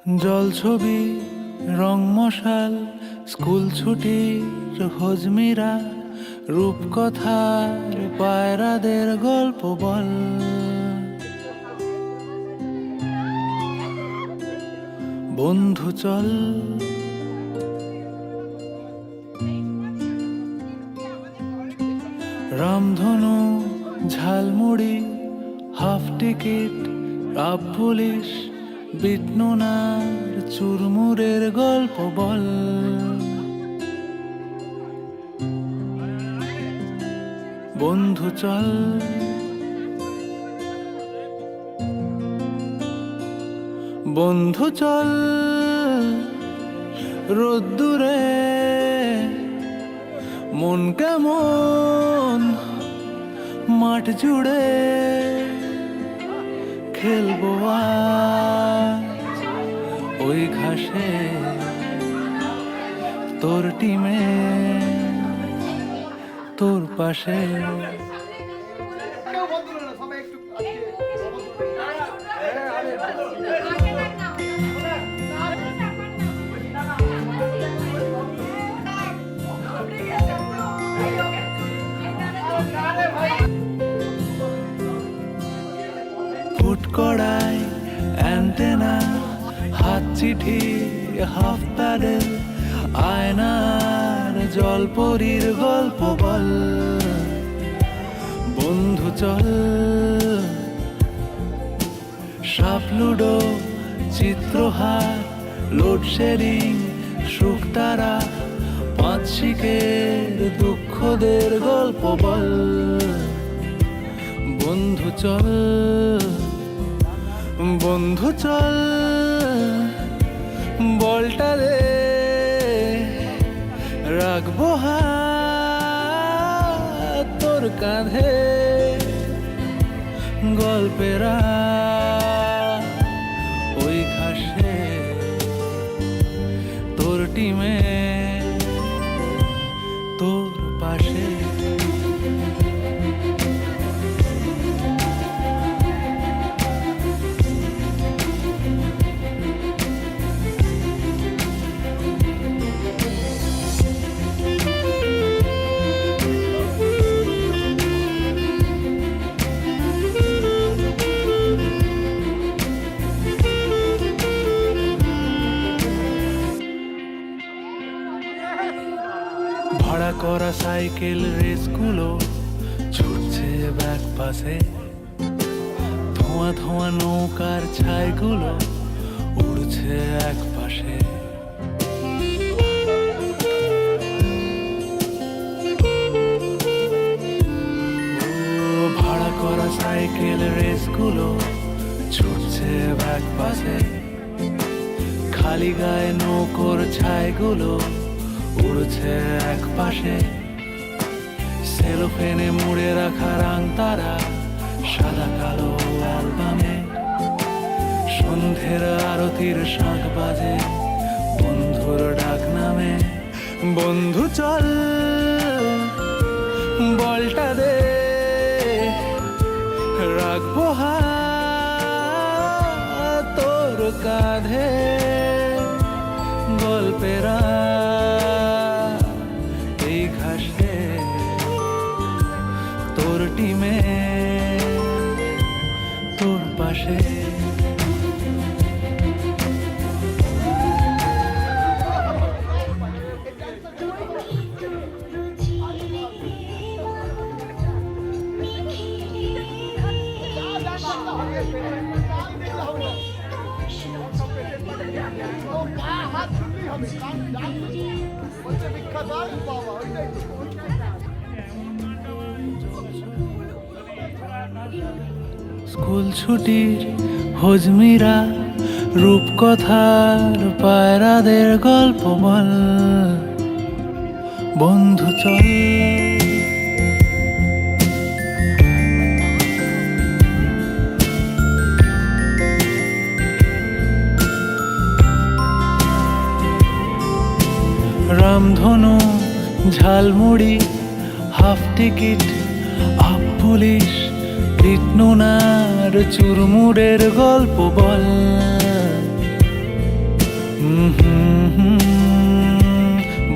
জলছবি রং মশাল স্কুল ছুটির হজমিরা রূপকথার পায়রাদের গল্প বল। বন্ধু চল রামধনু ঝালমুড়ি হাফ টিকিট রাব পুলিশ বিটনুনার চুরমুরের গল্প বল। বন্ধু চল বন্ধু চল রোদ্দুরে মন কেমন মাঠ জুড়ে খেলবো আজ ওই ঘাসে তোর টিমে তোর পাশে। ফুটকড়াই অ্যান্টেনা হাত চিঠি হাফ প্যাডেল আয়নার জলপরীর গল্প বল। বন্ধু চল সাপ লুডো চিত্রহার লোডশেডিং শুকতারা পাঁচ শিকের দুঃখদের গল্প বল। বন্ধু চল বন্ধু চল বলটা দে রাখবো হাত তোর কাঁধে গল্পেরা ওই ঘাসে তোর টিমে তোর পাশে। ভাড়া করা সাইকেল রেসগুলো ছুটছে ব্যাক পাশে ধোঁয়া ধোঁয়া নৌকার ছাইগুলো উড়ছে এক পাশে। ভাড়া করা সাইকেল রেসগুলো ছুটছে ব্যাক পাশে খালি গায়ে নৌকোর ছাইগুলো উড়ছে এক পাশে। সেলোফেনে মুড়ে রাখা রাং তারা সাদা কালো অ্যালবামে সন্ধ্যের আরতির শাঁখ বাজে বন্ধুর ডাক নামে। বন্ধু চল বলটা দে রাখবো হাত তোর কাঁধে গল্পেরা এই ঘাসে তোর টিমে তোর পাশে। স্কুল ছুটির হজমিরা রূপকথার পায়রাদের গল্প বল। বন্ধু চল রামধনু jhalmuri half ticket up police বিটনুনার চুরমুরের গল্প বল।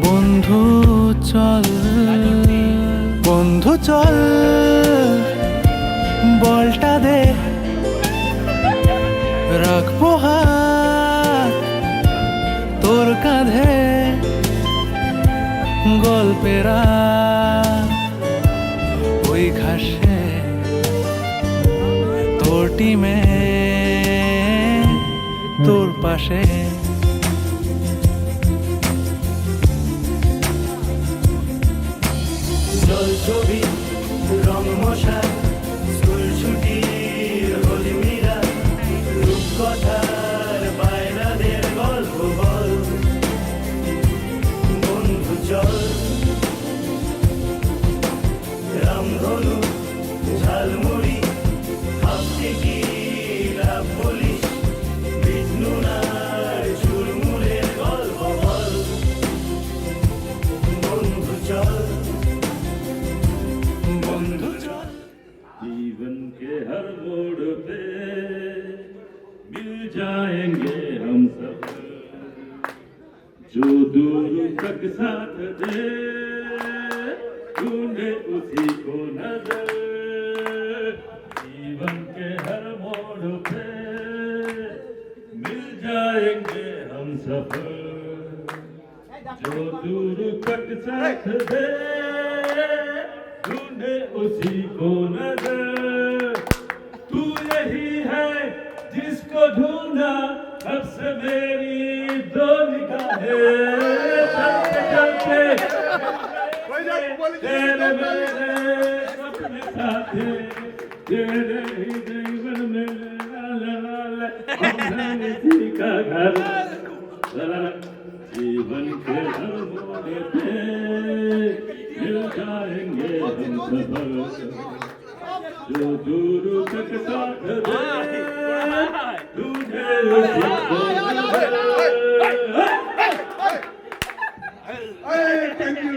বন্ধু চল, বন্ধু চল, বলটা দে, রাখবো হাত তোর কাঁধে, গল্পের ওই ঘাসে তোর টিমে তোর পাশে। জল ছবি রং মশাই, স্কুল ছুটির হলিমিরা, রূপকথার বায়নাদের গল্প বল, বন্ধু চল, রামধনু ঝালমুড়ি ভাবতে কি লাভ বলিস, বিষ্ণুনার চুরমুরের গল্প বল, বন্ধু চল, বন্ধু চল। जीवन के हर मोड़ पे मिल जाएंगे हम सब, जो दूर तक साथ दे ढूंढे उसी को नजर। जीवन के हर मोड़ पे मिल जाएंगे हम सफर, जो दूर तक साथ दे ढूंढे उसी को नजर। तू यही है जिसको ढूंढा अब से मेरी दो निगाहें, चलते चलते तेरे मेरे सपने साथे, तेरे ही जीवन में हमने इसी का घर। जीवन के हर मोड़ पे मिल जाएंगे हम सफर, जो दूर तक साथ दे ढूंढे उसी को नजर। Thank you.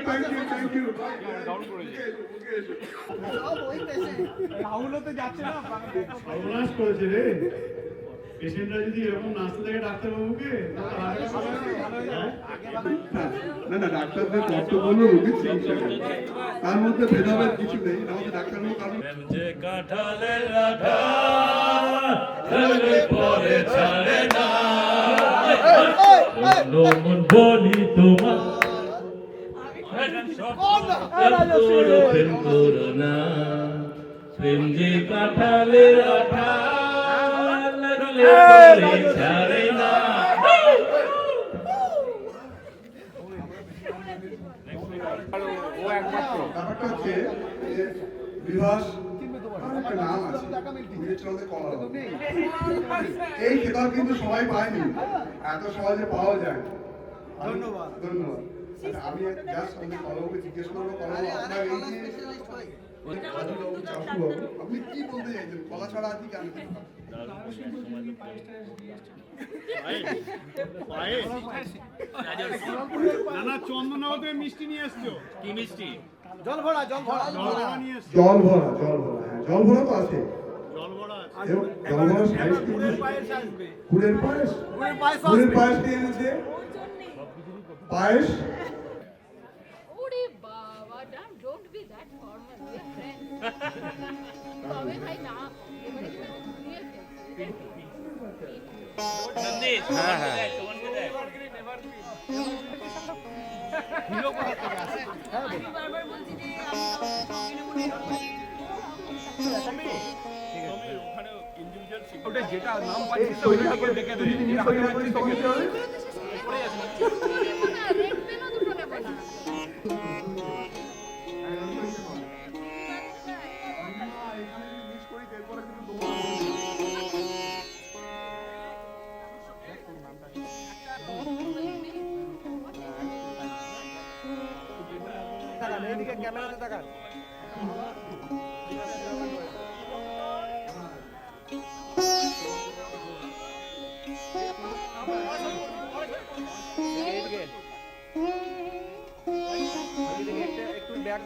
সর্বনাশ করেছে রে। পেশেন্টরা যদি এরকম নাচতে থাকে ডাক্তারবাবুকে, না না, ডাক্তারদের কর্তব্য হলো রোগীর চিকিৎসা করা, তার মধ্যে ভেদাভেদ কিছু নেই। আমাদের ডাক্তারবাবু কারণ যে কাঁঠালের রাধা পরে ছাড়ে না, মন বলি তোমার প্রেম করো না, প্রেম যে কাঁঠালের রাধা পরে ছাড়ে না। ব্যাপারটা হচ্ছে যে বিভাস একটা নাম আছে, বিবেচনাতে কলা। এই খেতাব কিন্তু সবাই পায়নি, এত সহজে পাওয়া যায়। ধন্যবাদ ধন্যবাদ। আমি জাস্ট আমাদের কলাবাবুকে জিজ্ঞেস করবো, কলাবাবু আপনার এই যে রাজুবাবু চাষুবাবু, আপনি কি বলতে চাইছেন কলা ছাড়া আজকে কেন? না চন্দননগর থেকে মিষ্টি নিয়ে এসছো। কি মিষ্টি? জল ভরা হ্যাঁ, জল ভরা তো আছে। জল ভরা সাইজ গুড়ের পায়েস দিয়ে এনেছে, পায়েস। ওরে বাবা, don't be that formal, we are friends. তবে ভাই না, এবারে নিয়ে আমি বারবার বলছি যে ওটা যেটা নাম পাচ্ছি ওইটাকে দেখে দেবে। রেড পেনও দুটো নেব না। এদিকে ক্যামেরাতে তাকান। একটু ব্যাগ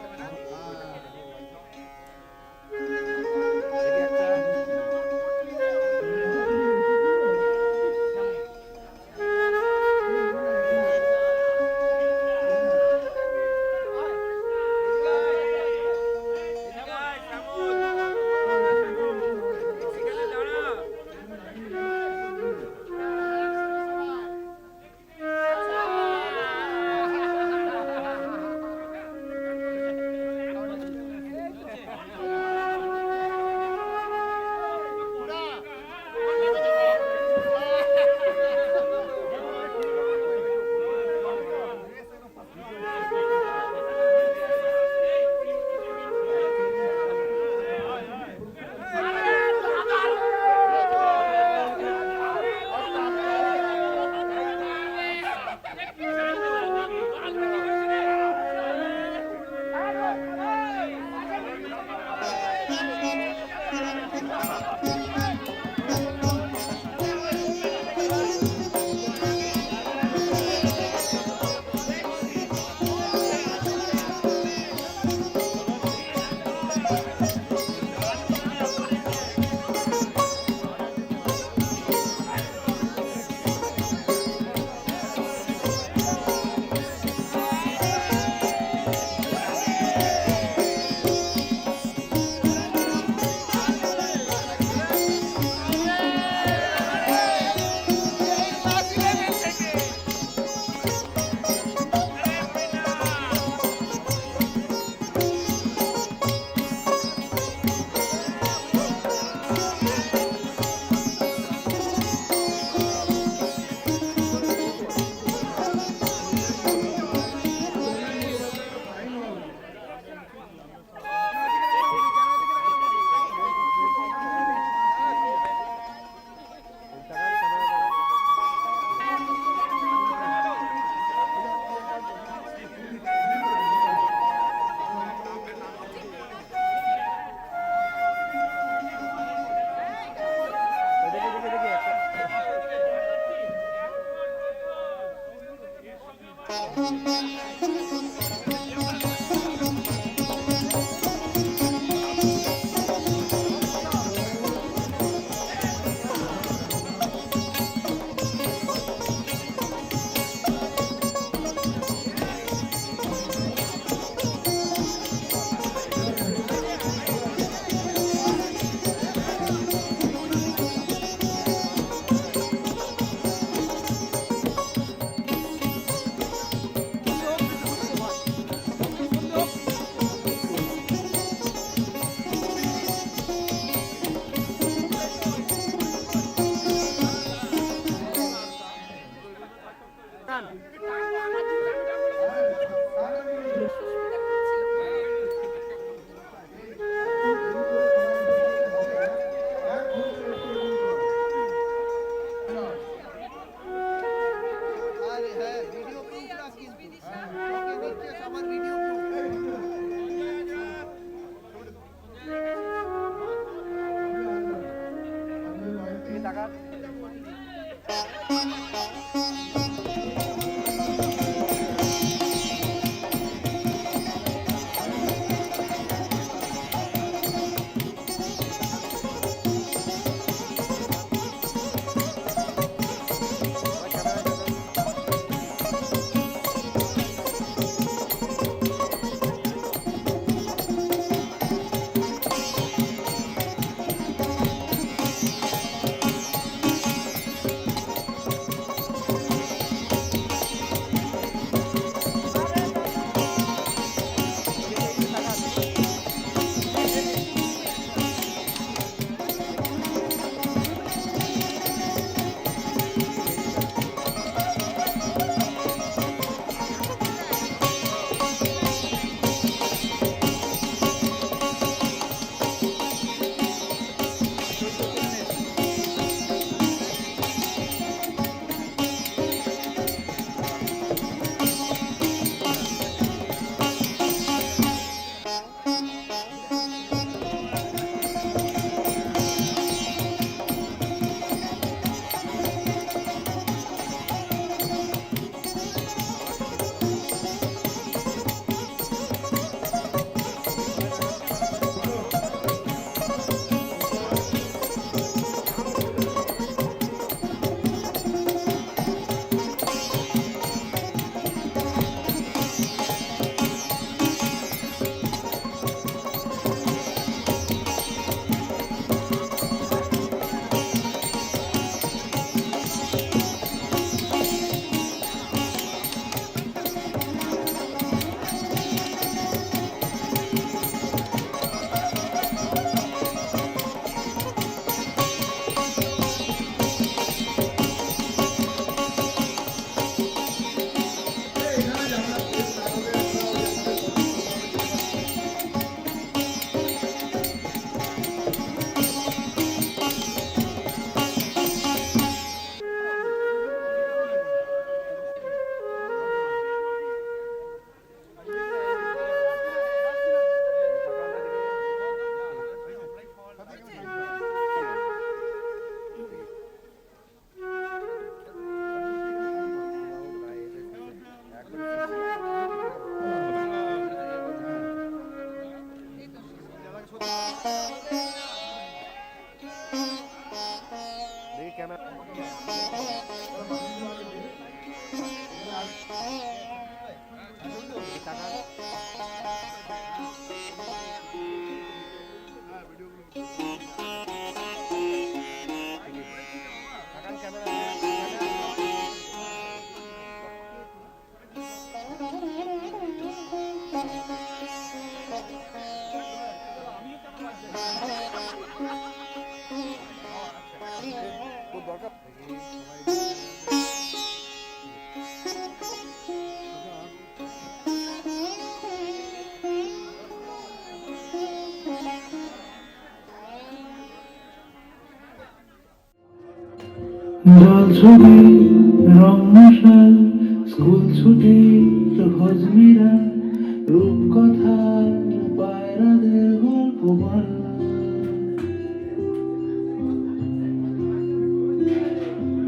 জল ছবি রং মশাল স্কুল ছুটি হজমিরা রূপকথা পায়রাদের গল্প বল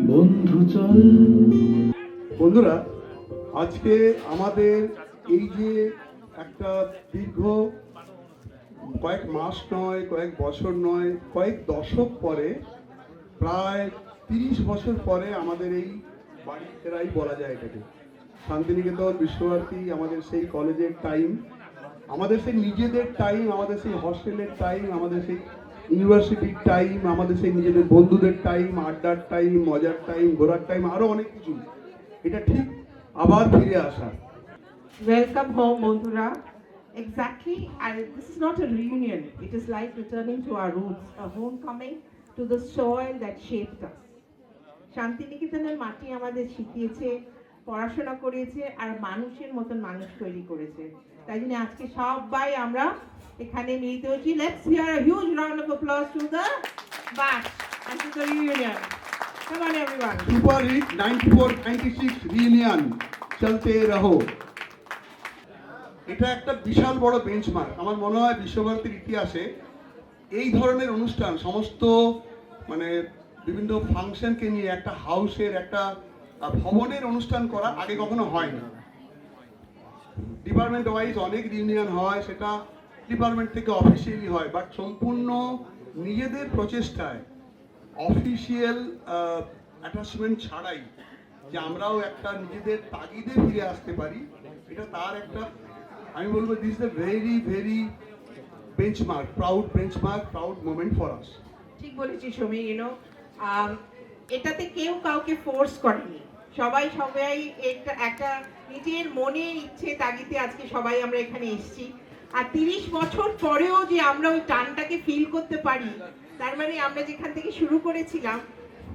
বন্ধু চল। বন্ধুরা, আজকে আমাদের এই যে একটা দীর্ঘ কয়েক মাস নয়, কয়েক বছর নয়, কয়েক দশক পরে, প্রায় 30 বছর পরে আমাদের এই বাড়ি ফেরাই বলা যায় এটাকে। শান্তিনিকেতন বিশ্বভারতী আমাদের সেই কলেজের টাইম, আমাদের সেই নিজেদের টাইম, আমাদের সেই হস্টেলের টাইম, আমাদের সেই ইউনিভার্সিটির টাইম, আমাদের সেই নিজেদের বন্ধুদের টাইম, আড্ডার টাইম, মজার টাইম, ঘোরার টাইম, আরো অনেক কিছু। এটা ঠিক আবার ফিরে আসা। Welcome home, Bondhura. Exactly, and this is not a reunion. It is like returning to our roots, a homecoming to the soil that shaped us. শান্তিনিকেতনের মাটি আমাদের শিখিয়েছে, পড়াশোনা করিয়েছে, আর মানুষের মতন মানুষ তৈরি করেছে। তাই জন্য আজকে সবাই আমরা এখানে মিলিত হয়েছি। Let's hear a huge round of applause to the batch and to the reunion. Come on, everyone. Super hit 94-96 reunion চলতে রহো। এটা একটা বিশাল বড় বেঞ্চমার্ক। আমার মনে হয় বিশ্বভারতীর ইতিহাসে এই ধরনের অনুষ্ঠান, সমস্ত মানে বিভিন্ন ফাংশনকে নিয়ে একটা হাউসের, একটা ভবনের অনুষ্ঠান করা আগে কখনো হয়নি। ডিপার্টমেন্ট ওয়াইজ অনেক রিউনিয়ন হয়, সেটা ডিপার্টমেন্ট থেকে অফিসিয়ালি হয়, বাট সম্পূর্ণ নিজেদের প্রচেষ্টায়, অফিসিয়াল অ্যাটাচমেন্ট ছাড়াই যে আমরাও একটা নিজেদের তাগিদে ফিরে আসতে পারি, এটা তার একটা, আমি বলবো this is a very very benchmark, proud moment for us. ঠিক বলেছি সমী, এটাতে কেউ কাউকে ফোর্স করেনি, সবাই একটা নিজের মনের ইচ্ছে তাগিদে আজকে সবাই আমরা এখানে এসেছি। আর 30 বছর পরেও যে আমরা ওই টানটাকে ফিল করতে পারি, তার মানে আমরা যেখান থেকে শুরু করেছিলাম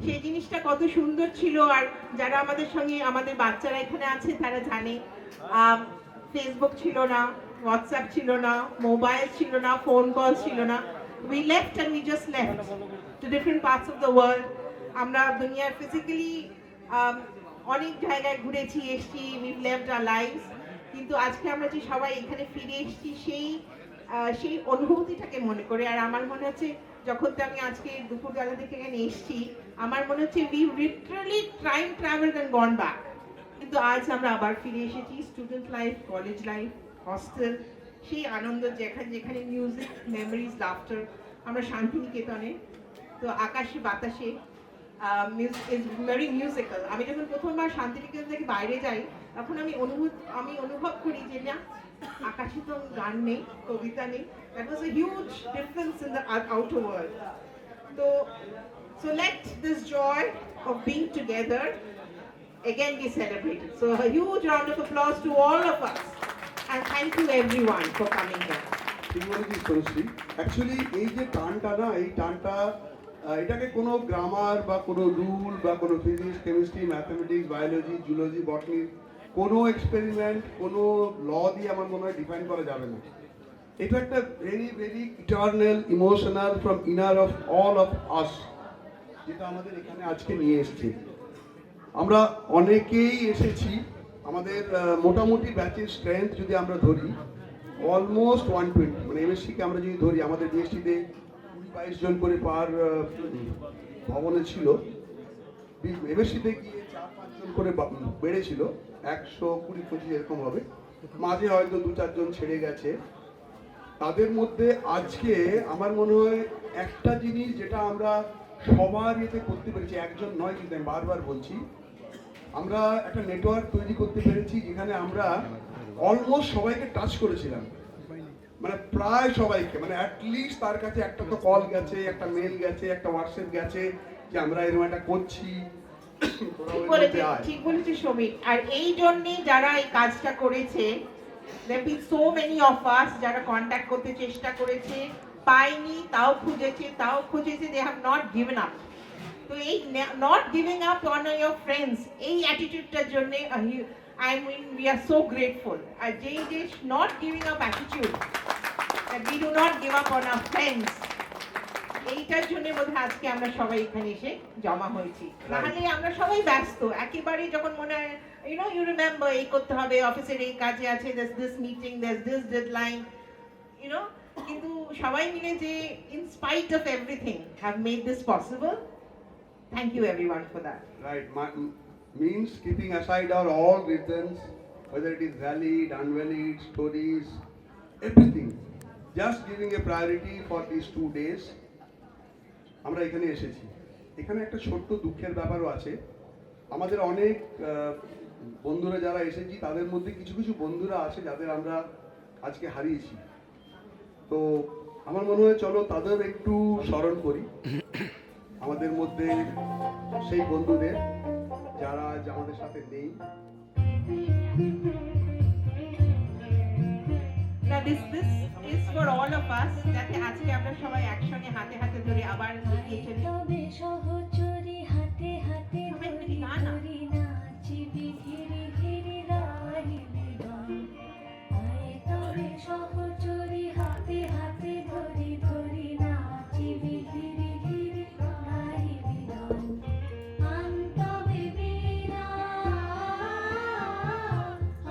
সেই জিনিসটা কত সুন্দর ছিল। আর যারা আমাদের সঙ্গে, আমাদের বাচ্চারা এখানে আছে, তারা জানে ফেসবুক ছিল না, হোয়াটসঅ্যাপ ছিল না, মোবাইল ছিল না, ফোন কল ছিল না। We left and we just left to different parts of the world. আমরা দুনিয়ার ফিজিক্যালি অনেক জায়গায় ঘুরেছি, এসেছি, we've lived our lives, কিন্তু আজকে আমরা যে সবাই এখানে ফিরে এসেছি সেই অনুভূতিটাকে মনে করে। আর আমার মনে হচ্ছে যখন তো আমি আজকে দুপুরবেলা থেকে এখানে এসেছি, আমার মনে হচ্ছে we literally time traveled and gone back, কিন্তু আজ আমরা আবার ফিরে এসেছি। Student life, college life, hostel, সেই আনন্দ, যেখানে মিউজিক, মেমোরিজ, লাফটার। আমরা শান্তিনিকেতনে, তো আকাশে বাতাসে ইজ ভেরি মিউজিক্যাল। আমি যখন প্রথমবার শান্তিনিকেতন থেকে বাইরে যাই, তখন আমি অনুভব করি যে না, আকাশে তো গান নেই, কবিতা নেই। That was a huge difference in the outer world. So let this joy of being together again be celebrated. So a huge round of applause to all of us, and thank you everyone for coming here. ঠিক বলেছিস Tanushree. Actually এই যে টানটা না, এই টানটা এটাকে কোনো গ্রামার বা কোনো রুল বা কোনো physics, chemistry, mathematics, biology, zoology, botany, কোনো এক্সপেরিমেন্ট, কোনো ল দিয়ে আমার মনে হয় ডিফাইন করা যাবে না। এটা একটা very very eternal emotional from inner of all of us, যেটা আমাদের এখানে আজকে নিয়ে এসেছে। আমরা অনেকেই এসেছি, আমাদের মোটামুটি ব্যাচের স্ট্রেংথ যদি আমরা ধরি অলমোস্ট 120, মানে এমএসসিকে আমরা যদি ধরি, আমাদের বিএসসিতে 22 জন করে পার ভবনে ছিল, এমএসসিতে গিয়ে 4-5 জন করে বেড়েছিল, 120-25 এরকম হবে। মাঝে হয়তো 2-4 জন ছেড়ে গেছে। তাদের মধ্যে আজকে আমার মনে হয় একটা জিনিস যেটা আমরা সবার ইয়েতে করতে পেরেছি, একজন নয় কিন্তু আমি বারবার বলছি, আমরা একটা নেটওয়ার্ক তৈরি করতে পেরেছি যেখানে আমরা অলমোস্ট সবাইকে টাচ করেছিলাম, মানে প্রায় সবাইকে, মানে অ্যাটলিস্ট তার কাছে একটা তো কল গেছে, একটা মেল গেছে, একটা হোয়াটসঅ্যাপ গেছে যে আমরা এরকম একটা করছি। ঠিক বলেছে সমীর। আর এই জন্যে যারা এই কাজটা করেছে, there have been so many of us যারা কন্ট্যাক্ট করতে চেষ্টা করেছে, পাইনি, তাও খুঁজেছে, they have not given up. তো এই not giving up on your friends, এই অ্যাটিটিউডটার জন্য I mean we are so grateful. আর যে not giving up attitude, that we do not give up on our friends, এইটার জন্য বোধহয় আজকে আমরা সবাই এখানে এসে জমা হয়েছি, নাহলে আমরা সবাই ব্যস্ত একেবারে, যখন মনে হয় ইউ রিমেম্বার এই করতে হবে, অফিসের এই কাজে আছে, দিস মিটিং, দিস ডেডলাইন, কিন্তু সবাই মিলে যে in spite of everything have made this possible, thank you everyone for that. Right, means keeping aside our all reasons, whether it is valid, unvalid, stories, everything, just giving a priority for these 2 days. আমরা এখানে এসেছি। এখানে একটা ছোট্ট দুঃখের ব্যাপারও আছে। আমাদের অনেক বন্ধুরা যারা এসেছি তাদের মধ্যে কিছু কিছু বন্ধুরা আছে যাদের আমরা আজকে হারিয়েছি। তো আমার মনে হয় চলো তাদের একটু স্মরণ করি, আমাদের মধ্যে সেই বন্ধুদের যারা আজ আমাদের সাথে নেই। Now this is for all of us, যাতে আজকে আমরা সবাই একসঙ্গে হাতে হাতে ধরে আবার এগিয়ে চলি। তবে সহচরী হাতে হাতে সবাই মিলে ধরি গান না? ধরি নাচিবি ধীরে ধীরে গাহিবি গান। আয় তবে সহচরী হাতে হাতে ধরি ধরি নাচিবি ধীরে ধীরে গাহিবি গান। আন্তবে বীণা,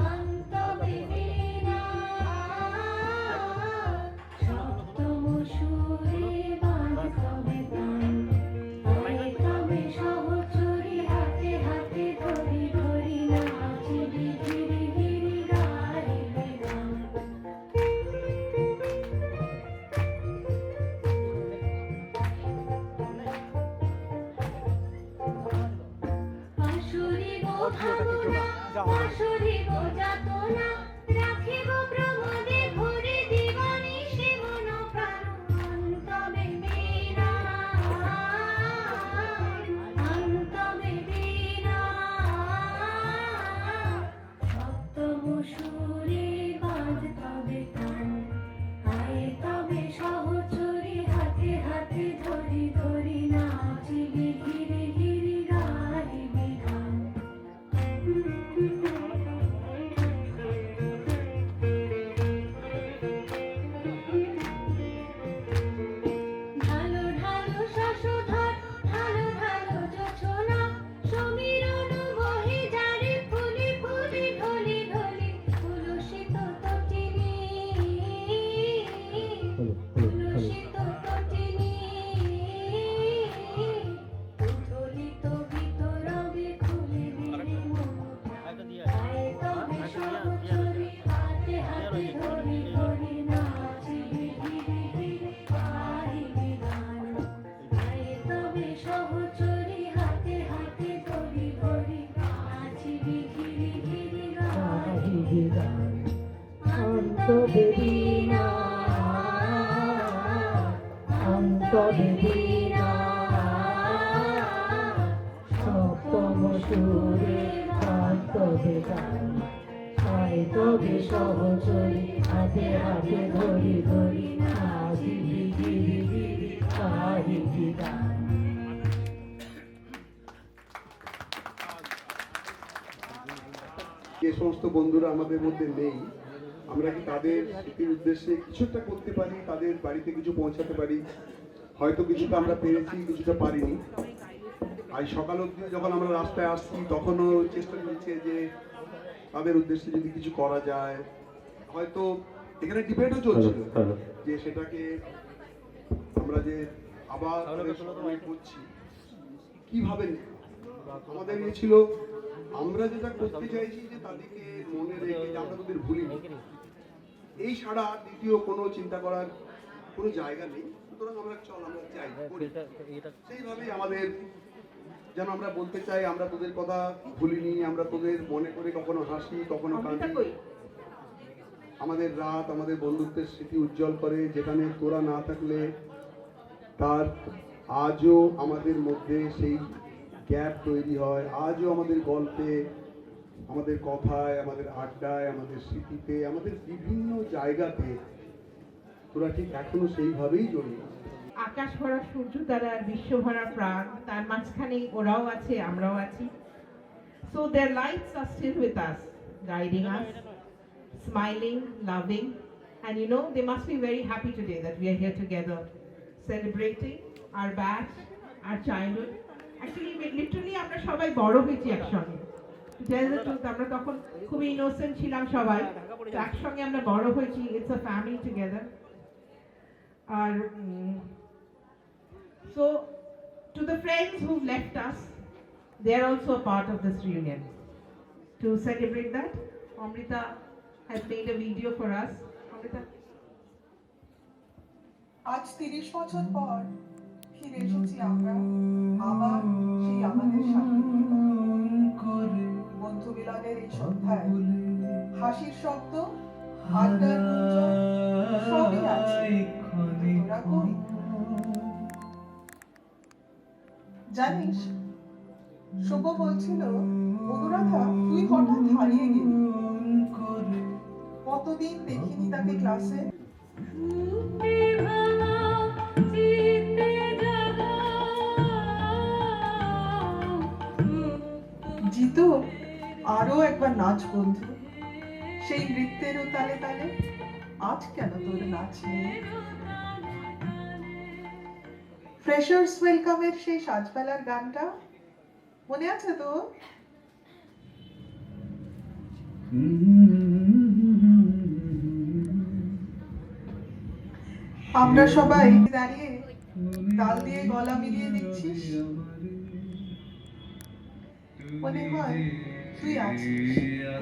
আন্তবে বীণা, সপ্তম সুরে বাজবে গান। আয় তবে সহচরী হাতে হাতে ধরি ধরি নাচিবি ধীরে ধীরে গাহিবি গান। আসুরি গো ভাবনা, আসুরি গো যাতনা, রাখিব প্রমোদে ভরে দিবানি সে মন প্রাণ। অন্তবে বীণা, অন্তবে বীণা, সপ্তম সুরে বাজতবে গান। আয় তবে সহচরী হাতে হাতে ধরি ধরি নাচিবি ধীরে ধীরে গাহিবি গান। ঢালো ঢালো শশধর, ঢালো ঢালো জোছনা, সমীরণ বহে যারে ফুলি ফুলি ঢলি ঢলি। তুলসিত তটিনী, তুলসিত তটিনী, উথলিত ভিতরবে খুলে দিলে মন। আয় তবে সহচরী হাতে হাতে ধরি ধরি নাচিবি ধীরে ধীরে গাহিবি গান। আয় তবে সহচরী হাতে হাতে ধরি ধরি নাচিবি ধীরে ধীরে গাহিবি গান। অন্তবে বীণা, অন্তবে বীণা, সপ্তম সুরে বাজবে গান। আয় তবে সহচরী হাতে হাতে ধরি ধরি নাচিবি ধীরে ধীরে গাহিবি গান। যে সমস্ত বন্ধুরা আমাদের মধ্যে নেই, আমরা কি তাদের স্মৃতির উদ্দেশ্যে কিছু একটা করতে পারি, তাদের বাড়িতে কিছু পৌঁছাতে পারি? হয়তো কিছুটা আমরা পেরেছি, কিছুটা পারিনি। আজ সকাল অবধি যখন আমরা রাস্তায় আসছি তখনও চেষ্টা করছে যে তাদের উদ্দেশ্যে যদি কিছু করা যায়। হয়তো এখানে ডিবেটও চলছিল যে সেটাকে আমরা যে আবার তাদের স্মরণে করছি কিভাবে। আমাদের ইয়ে ছিল, আমরা যেটা করতে চাইছি যে তাদেরকে মনে রেখে যে আমরা তাদের ভুলিনি, এই ছাড়া দ্বিতীয় কোনো চিন্তা করার কোনো জায়গা নেই। সুতরাং আমরা আমরা চাই করি। সেইভাবেই আমাদের যেন আমরা বলতে চাই আমরা তোদের কথা ভুলিনি, আমরা তোদের মনে করে কখনো হাসি কখনো কাঁদি। আমাদের রাত আমাদের বন্ধুত্বের স্মৃতি উজ্জ্বল করে, যেখানে তোরা না থাকলে তার আজও আমাদের মধ্যে সেই গ্যাপ তৈরি হয়। আজও আমাদের গল্পে, আমাদের কথায়, আমাদের আড্ডায়, আমাদের স্মৃতিতে, আমাদের বিভিন্ন জায়গাতে তোরা ঠিক এখনো সেইভাবেই জড়িয়ে। আকাশ ভরা সূর্য তারা আর বিশ্ব ভরা প্রাণ, তার মাঝখানে ওরাও আছে, আমরাও আছি। So their lights are still with us, guiding us, smiling, loving, and they must be very happy today that we are here together, celebrating our batch, our childhood. Actually, literally আমরা সবাই বড় হয়েছি একসঙ্গে। To tell the truth, আমরা তখন খুব innocent ছিলাম সবাই, তো একসঙ্গে আমরা বড় হয়েছি। It's a family together. R so to the friends who've left us, they are also a part of this reunion. To celebrate that, Amrita has made a video for us. Amrita. আজ 30 বছর পর ফিরে এসেছি আমরা আবার সেই আমাদের সাথে বন্ধু মিলনের এই সন্ধ্যায় হাসির শব্দ আড্ডার গুঞ্জন সবই আছে। তোরা কই? জানিস, শুভ বলছিল, অনুরাধা তুই হঠাৎ হারিয়ে গেলি, কতদিন দেখিনি তাকে ক্লাসে। জিতু, আরো একবার নাচ বন্ধু, সেই নৃত্যেরও তালে তালে। আজ কেন তোর নাচ নেই? ফ্রেশার্স ওয়েলকামের সেই সাজবেলার গানটা মনে আছে তো? আমরা সবাই দাঁড়িয়ে তাল দিয়ে গলা মিলিয়ে দিচ্ছিস, মনে হয় তুই আছিস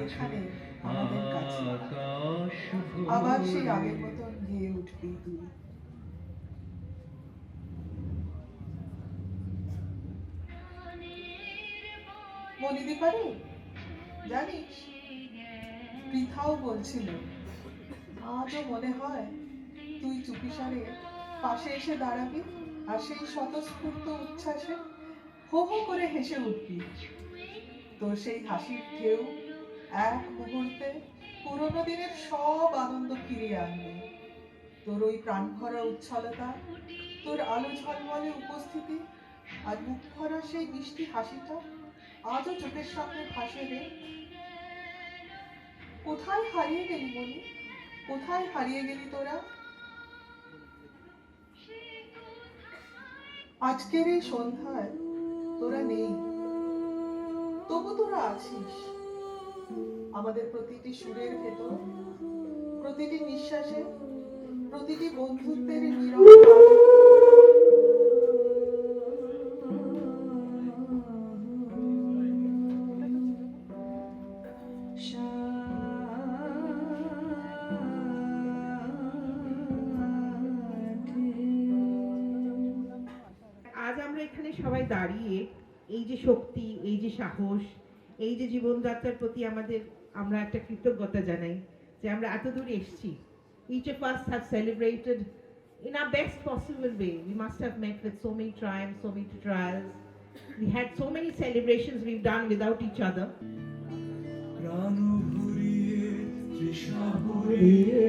এখানে আমাদের কাছে, আবার সেই আগের মতন গেয়ে উঠবি তুই। মনে দিতে পারে, জানিস, পৃথাও বলছিল আজও মনে হয় তুই চুপিসারে পাশে এসে দাঁড়াবি আর সেই স্বতঃস্ফূর্ত উচ্ছ্বাসে হো হো করে হেসে উঠবি। তো সেই হাসির ঢেউ এক মুহূর্তে পুরোনো দিনের সব আনন্দ ফিরিয়ে আনবে। তোর ওই প্রাণ ভরা উচ্ছলতা, তোর আলো ঝলমলে উপস্থিতি আর মুখ ভরা সেই মিষ্টি হাসিটা আজও চোখের সামনে ভাসে রে। কোথায় হারিয়ে গেলি মনি? কোথায় হারিয়ে গেলি তোরা? আজকের এই সন্ধ্যায় তোরা নেই, তবু তোরা আছিস আমাদের প্রতিটি সুরের ভেতর, প্রতিটি নিঃশ্বাসে, প্রতিটি বন্ধুত্বের নীরব আজ আমরা এখানে সবাই দাঁড়িয়ে এই যে শক্তি, এই যে সাহস, এই যে জীবনযাত্রার প্রতি আমরা একটা কৃতজ্ঞতা জানাই যে আমরা এত দূর এসেছি। Each of us have celebrated in our best possible way. We must have met with so many triumphs, so many trials. We had so many celebrations we've done without each other. প্রাণ ভরিয়ে তৃষ্ণা ভরিয়ে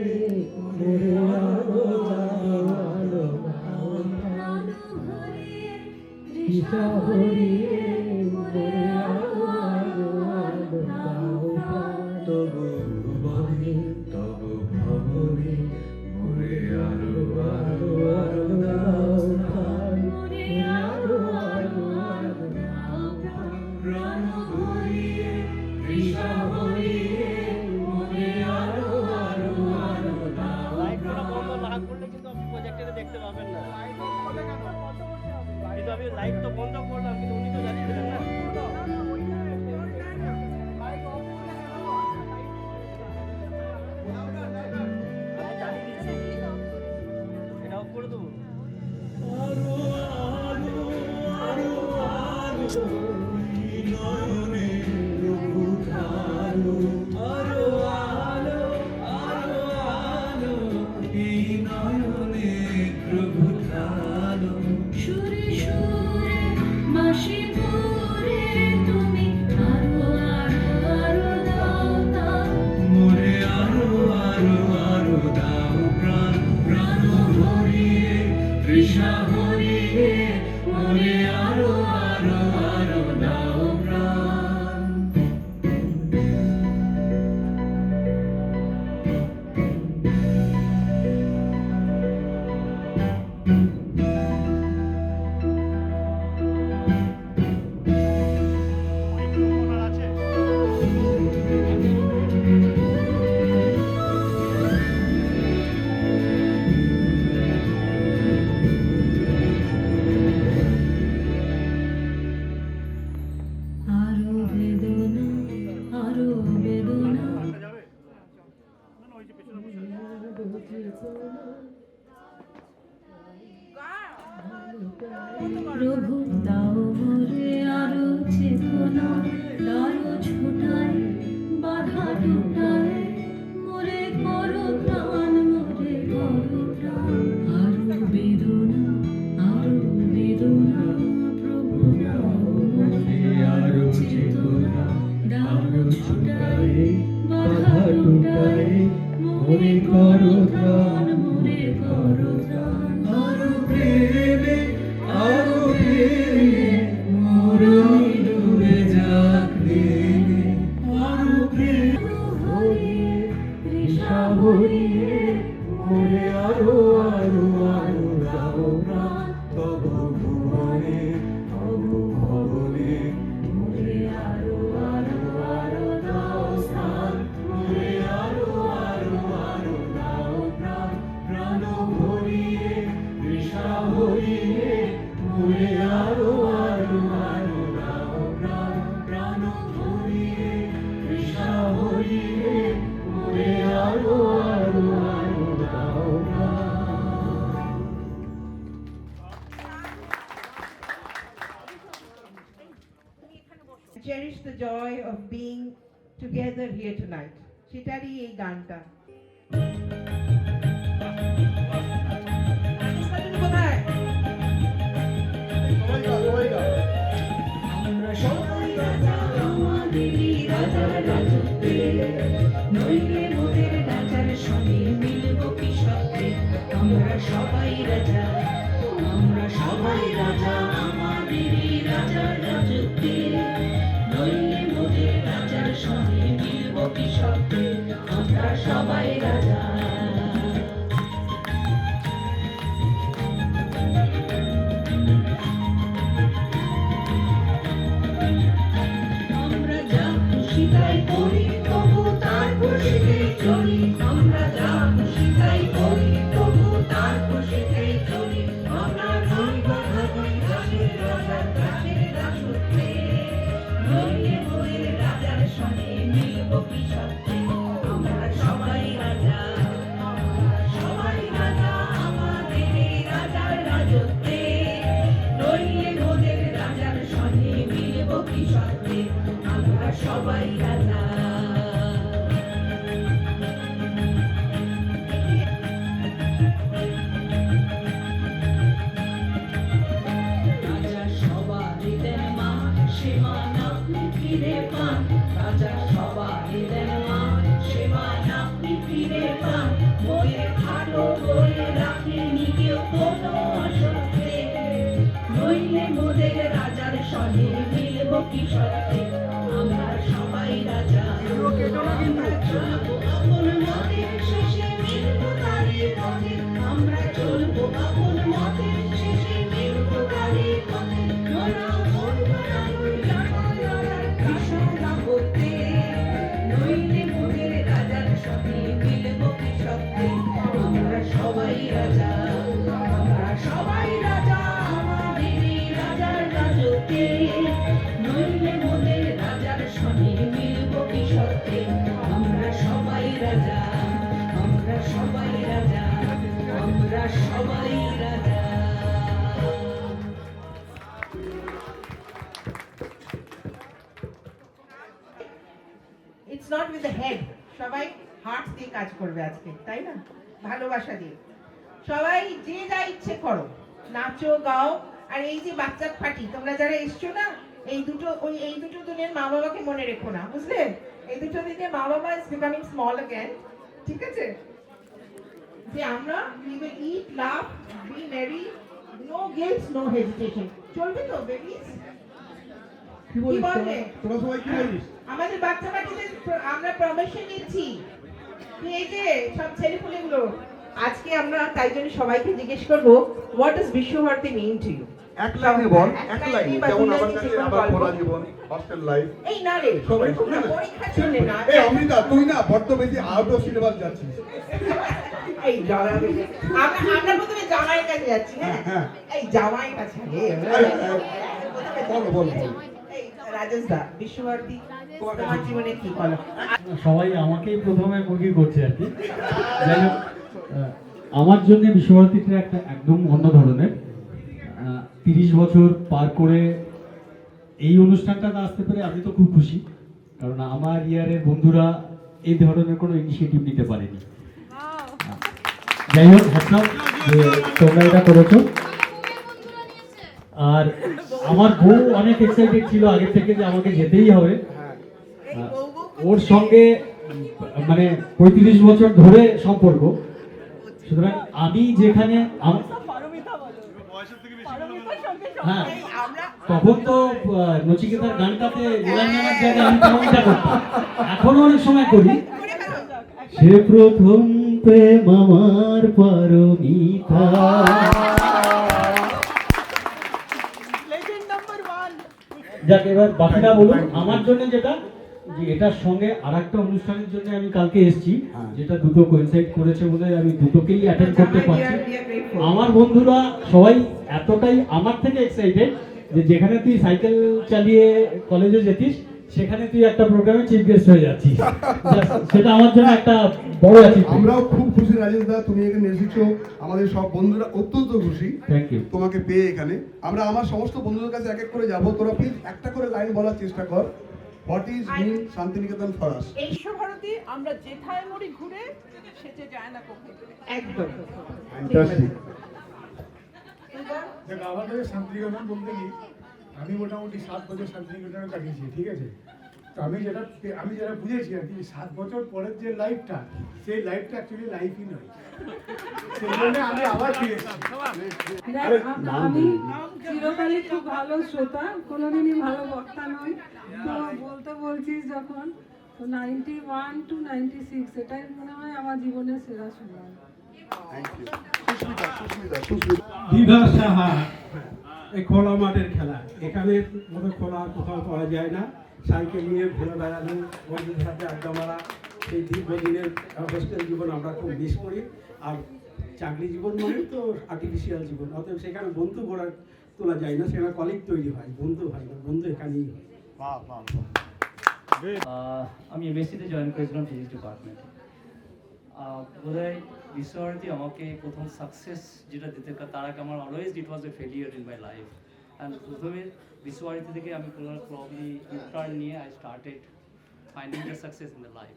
তবু ভুবনে তবু ভবনে মোরে আরো আরো আরো দাও প্রাণ ভরিয়ে তৃষ্ণা ভরিয়ে মোরে আরো আরো আরো দাও। লাইট বন্ধ না করলে কিন্তু আপনি প্রজেক্টরে দেখতে পাবেন না। কিন্তু আমি লাইট তো বন্ধ করলাম কিন্তু প্রভু দাও মোরে আরো চেতনা, দাও ছুটায় বাধা টুটায়, মোরে করো প্রাণ, মোরে করো প্রাণ। আরো বেদনা, প্রভু দাও মোরে আরো চেতনা, দাও ছুটায় বাধা টুটায়, মোরে করো প্রাণ, মোরে করো প্রাণ। আরো প্রেমে, আরো প্রেমে মরণে ডুবে যাক প্রেমে, আরো প্রেম হরিয়ে তৃষা ভরিয়ে, মোরে আরো আরো আরো দাও প্রাণ। তবু ভুবনে, তবু ভবনে, মোরে আরো আরো আরো দাও স্থান, মোরে আরো আরো আরো দাও প্রাণ। প্রাণ ভরিয়ে তৃষা ভরিয়ে, মোরে আরো আরো আরো দাও প্রাণ। প্রাণ ভরিয়ে তৃষা ভরিয়ে, মোরে আরো আরো আরো দাও প্রাণ। Cherish the joy of being together here tonight. সেটারই এই গানটা। কোথায়? আমরা সবাই রাজা, আমাদেরই রাজার রাজত্বে, নইলে মোদের রাজার সঙ্গে মিলব কি সত্যে। আমরা সবাই রাজা, আমরা সবাই রাজা, আমাদেরই রাজার রাজত্বে, নইলে মোদের রাজার সঙ্গে মিলব কি সত্যে। আমরা সবাই রাজা। আমরা যা খুশি তাই করি, তবু তার খুশিতেই চলি। আমরা যা খুশি তাই করি, তবু তার খুশিতেই চলি। আমরা নই বাধা নই দাসের রাজার দাসের দাসত্বে, নইলে মোদের রাজার সঙ্গে মিলব কি সত্যে। আমরা সবাই রাজা, আমরা সবাই রাজা, আমাদের এই রাজার রাজত্বে, নইলে মোদের রাজার সঙ্গে মিলব কি সত্যে। আমরা সবাই রাজা। রাজা সবারই দেন মা, সে মান আপনি ফিরে পান। রাজা সবারই দেন মা, সে মান আপনি ফিরে পান। মোদের ভালো বলে রাখেনি কেউ কোনো অসত্যে, নইলে মোদের রাজার সঙ্গে মিলব কি সত্যে। আমরা সবাই রাজা। আমরা চলবো আপন মতে, শেষে মিলব তারই পথে। আমরা চলবো আপন মতে, শেষে মিলব তারই পথে। মোরা মন বানাবো জানালার কৃষ্ণা হতে, নইলে মোদের রাজার সঙ্গে মিলব কি সত্যে। আমরা সবাই রাজা, আমরা সবাই রাজা, আমাদেরই রাজার রাজত্বে, নইলে মোদের রাজার সঙ্গে মিলব কি সত্যে। আমরা সবাই রাজা, আমরা সবাই রাজা, আমরা সবাই রাজা। It's not with the head. সবাই হার্ট দিয়ে কাজ করবে আজকে, তাই না? ভালোবাসা দিয়ে। সবাই যে যা ইচ্ছে করো, নাচো গাও। আর এই যে বাচ্চা পার্টি, তোমরা যারা এসছো না, এই দুটো দিনের মা বাবাকে মনে রেখো না, বুঝলে? এই দুটো দিনে মা বাবা ইজ বিকামিং স্মল अगेन, ঠিক আছে? যে আমরা we will eat, laugh, be merry, no guilt, no hesitation. চলবে তো বেবিস? কি বলবে? তোরা সবাই কি বলিস? আমাদের বাচ্চা বাচ্চাদের আমরা পারমিশন নিচ্ছি। এই যে সব ছেলেপুলেগুলো, আজকে আমরা তাই জন্য সবাইকে জিজ্ঞেস করবো, what does Visva-Bharati mean to you? এক লাইনে বল, এক লাইনে। যেমন আমার কাছে আবার পড়া জীবন, হস্টেল লাইফ। এই না রে, সবাই পরীক্ষা চলে না। এই অমৃতা, তুই না বড্ড বেশি আউট অফ সিলেবাস যাচ্ছিস। এই জামাই, আমরা প্রথমে জামাইয়ের কাছে যাচ্ছি। হ্যাঁ, এই জামাইয়ের কাছে। বলো বলো। এই রাজেশ দা, বিশ্বভারতী তোমার জীবনে কি বলো? সবাই আমাকেই প্রথমে মুখী করছে আর কি। যাই হোক, আমার জন্য বিশ্বভারতীটা একটা একদম অন্য ধরনের। 30 বছর পার করে এই অনুষ্ঠানটাতে আসতে পেরে আমি তো খুব খুশি, কারণ আমার ইয়ারের বন্ধুরা এই ধরনের কোনো ইনিশিয়েটিভ নিতে পারেনি। যাই হোক, তোমরা এটা করেছো। আর আমার বউ অনেক এক্সাইটেড ছিল আগে থেকে যে আমাকে যেতেই হবে। ওর সঙ্গে মানে 35 বছর ধরে সম্পর্ক, সুতরাং আমি যেখানে হ্যাঁ, তখন তো নচিকেতার গানটাতে নীলাঞ্জনার জায়গায় আমি পারমিতা করতাম, এখনো অনেক সময় করি। সে প্রথম প্রেম আমার পারমিতা। যাক, এবার বাকিটা বলুন। আমার জন্য যেটা, যে এটার সঙ্গে আরেকটা অনুষ্ঠানের জন্য আমি কালকে এসেছি, যেটা দুটো কোইনসাইড করেছে বলে আমি দুটোকেই অ্যাটেন্ড করতে পারছি। আমার বন্ধুরা সবাই এতটাই আমার থেকে এক্সাইটেড যে যেখানে তুই সাইকেল চালিয়ে কলেজে যেতিস, সেখানে তুই একটা প্রোগ্রামে চিফ গেস্ট হয়ে যাচ্ছিস। সেটা আমার জন্য একটা বড় অ্যাচিভমেন্ট। আমরাও খুব খুশি রাজেশ দা, তুমি এখানে এসেছো। আমাদের সব বন্ধুরা অত্যন্ত খুশি থ্যাংক ইউ তোমাকে পেয়ে এখানে। আমরা আমার সমস্ত বন্ধুদের কাছে এক এক করে যাবো, তোরা প্লিজ একটা করে লাইন বলার চেষ্টা কর। What is mean Santiniketan for us? এই বিশ্বভারতী আমরা যেথায় মরি ঘুরে সেটা যায় না কখনো। একদম ফ্যান্টাস্টিক। দেখ, আমার কাছে শান্তিনিকেতন বলতে কি, আমি মোটামুটি 7 বছর শান্তিনিকেতনে কাটিয়েছি, ঠিক আছে? তো আমি যেটা বুঝেছি আর কি, 7 বছর পরের যে লাইফটা, সেই লাইফটা অ্যাকচুয়ালি লাইফই নয়। সেই জন্য আমি আবার ফিরে এসেছি। আমি চিরকালই খুব ভালো শ্রোতা, কোনোদিনই ভালো বক্তা নই। তো বলতে বলছিস যখন, তো 91 to 96 এটাই মনে হয় আমার জীবনের সেরা সময়। Thank you. সুস্মিতা, সুস্মিতা, সুস্মিতা। দীঘা সাহা, এই খোলা মাঠের খেলা, এখানে মতো খোলা আর কোথাও পাওয়া যায় না। সাইকেল নিয়ে ঘুরে বেড়ানো, বন্ধুদের সাথে আড্ডা মারা, সেই দীর্ঘদিনের হোস্টেল জীবন আমরা খুব মিস করি। আর চাকরি জীবন মানে তো আর্টিফিশিয়াল জীবন, অতএব সেখানে বন্ধু গড়া তোলা যায় না, সেখানে কলিগ তৈরি হয়, বন্ধু হয় না, বন্ধু এখানেই হয়। বাহ বাহ। আমি এমএসসিতে জয়েন করেছিলাম ফিজিক্স ডিপার্টমেন্টে। বোধহয় বিশ্বভারতী আমাকে প্রথম সাকসেস যেটা দিতে, তার আগে আমার always it was a failure in my life. And প্রথমে বিশ্বভারতী থেকে আমি প্রবলি ইউটার্ন নিয়ে I started finding the success in the life.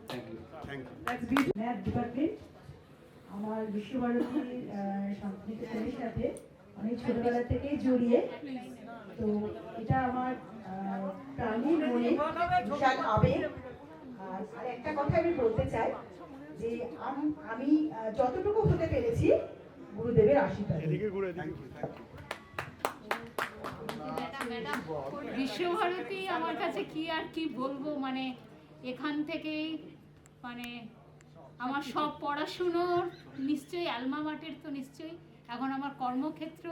Thank you. Math department আমার বিশ্বভারতী শান্তিনিকেতনের সাথে অনেক ছোটবেলা থেকেই জড়িয়ে। তো এটা আমার প্রাণীর মনে বিশাল আবেগ। আর একটা কথা আমি বলতে চাই যে আমি যতটুকু হতে পেরেছি গুরুদেবের আশীর্বাদ। বিশ্বভারতী আমার কাছে কি আর কি বলবো, মানে এখান থেকেই মানে আমার সব পড়াশুনোর নিশ্চয়ই অ্যালমা মাটের, তো নিশ্চয়ই এখন আমার কর্মক্ষেত্র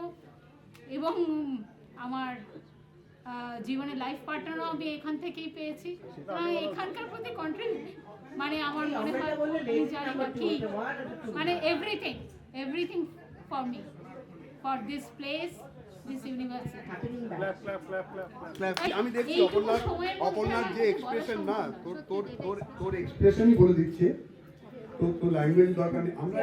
এবং আমার জীবনের লাইফ পার্টনারও আমি এখান থেকেই পেয়েছি। এখানকার প্রতি কন্ট্রিবিউট মানে আমার মনে হয় জানি না কি, মানে everything for me, for this place, this university. আমি দেখছি অপর্ণার যে এক্সপ্রেশন, না তোর এক্সপ্রেশনই বলে দিচ্ছে, তোর ল্যাঙ্গুয়েজ দরকার নেই। আমরা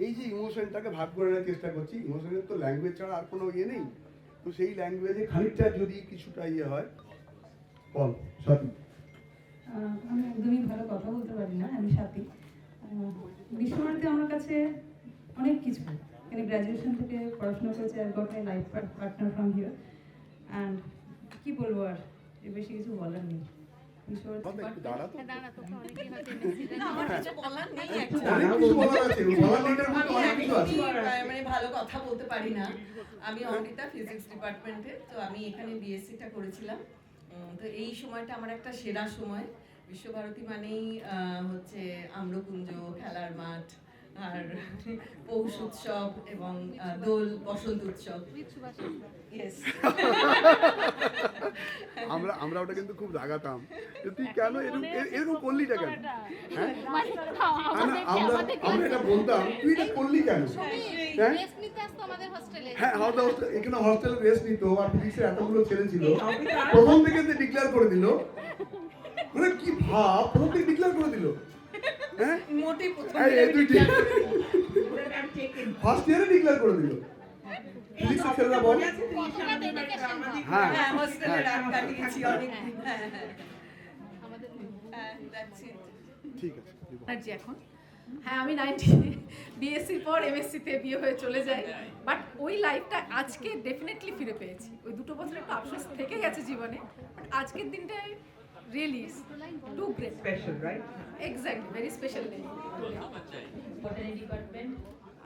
এই যে ইমোশনটাকে ভাগ করে নেওয়ার চেষ্টা করছি, ইমোশনের তো ল্যাঙ্গুয়েজ ছাড়া আর কোনো ইয়ে নেই। তো সেই ল্যাঙ্গুয়েজে খানিকটা যদি কিছুটা ইয়ে হয়, বল সাথী। আমি একদমই ভালো কথা বলতে পারি না, আমি সাথী। বিশ্বভারতী আমার কাছে অনেক কিছু, এখানে গ্র্যাজুয়েশন থেকে পড়াশোনা করেছে, আর got my life partner from here. And কি বলবো, আর এর বেশি কিছু বলার নেই। ভালো কথা বলতে পারি না। আমি অঙ্কিতা, ফিজিক্স ডিপার্টমেন্টে। তো আমি এখানে বিএসসিটা করেছিলাম। তো এই সময়টা আমার একটা সেরা সময়। বিশ্বভারতী মানেই হচ্ছে আম্রকুঞ্জ, খেলার মাঠ, আর পৌষ উৎসব এবং দোল, বসন্ত উৎসব। আমরা ওটা কিন্তু খুব রাগাতাম, তুই কেন এরকম করলিটা কেন? আমরা এটা বলতাম, তুই এটা করলি কেন? হ্যাঁ, এখানে হস্টেলে রেস্ট নিত, আর ফিজিক্সের এতগুলো ছেলে ছিল, প্রথম থেকে ডিক্লেয়ার করে দিল মানে কি ভাব, প্রথম দিন ডিক্লেয়ার করে দিল। হ্যাঁ মোটেই প্রথম ফার্স্ট ইয়ারে ডিক্লেয়ার করে দিল। ফিজিক্স ছেলেরা বল। হ্যাঁ হোস্টেলে রাত কাটিয়েছি অনেকদিন। ঠিক আছে। ব্যানার্জি এখন। হ্যাঁ আমি বিএসসির পর এমএসসিতে বিয়ে হয়ে চলে যাই, বাট ওই লাইফটা আজকে ডেফিনেটলি ফিরে পেয়েছি। ওই 2 বছর একটু আফসোস থেকে গেছে জীবনে, বাট আজকের দিনটা really to great, special, right? Exactly, very special day. Botany department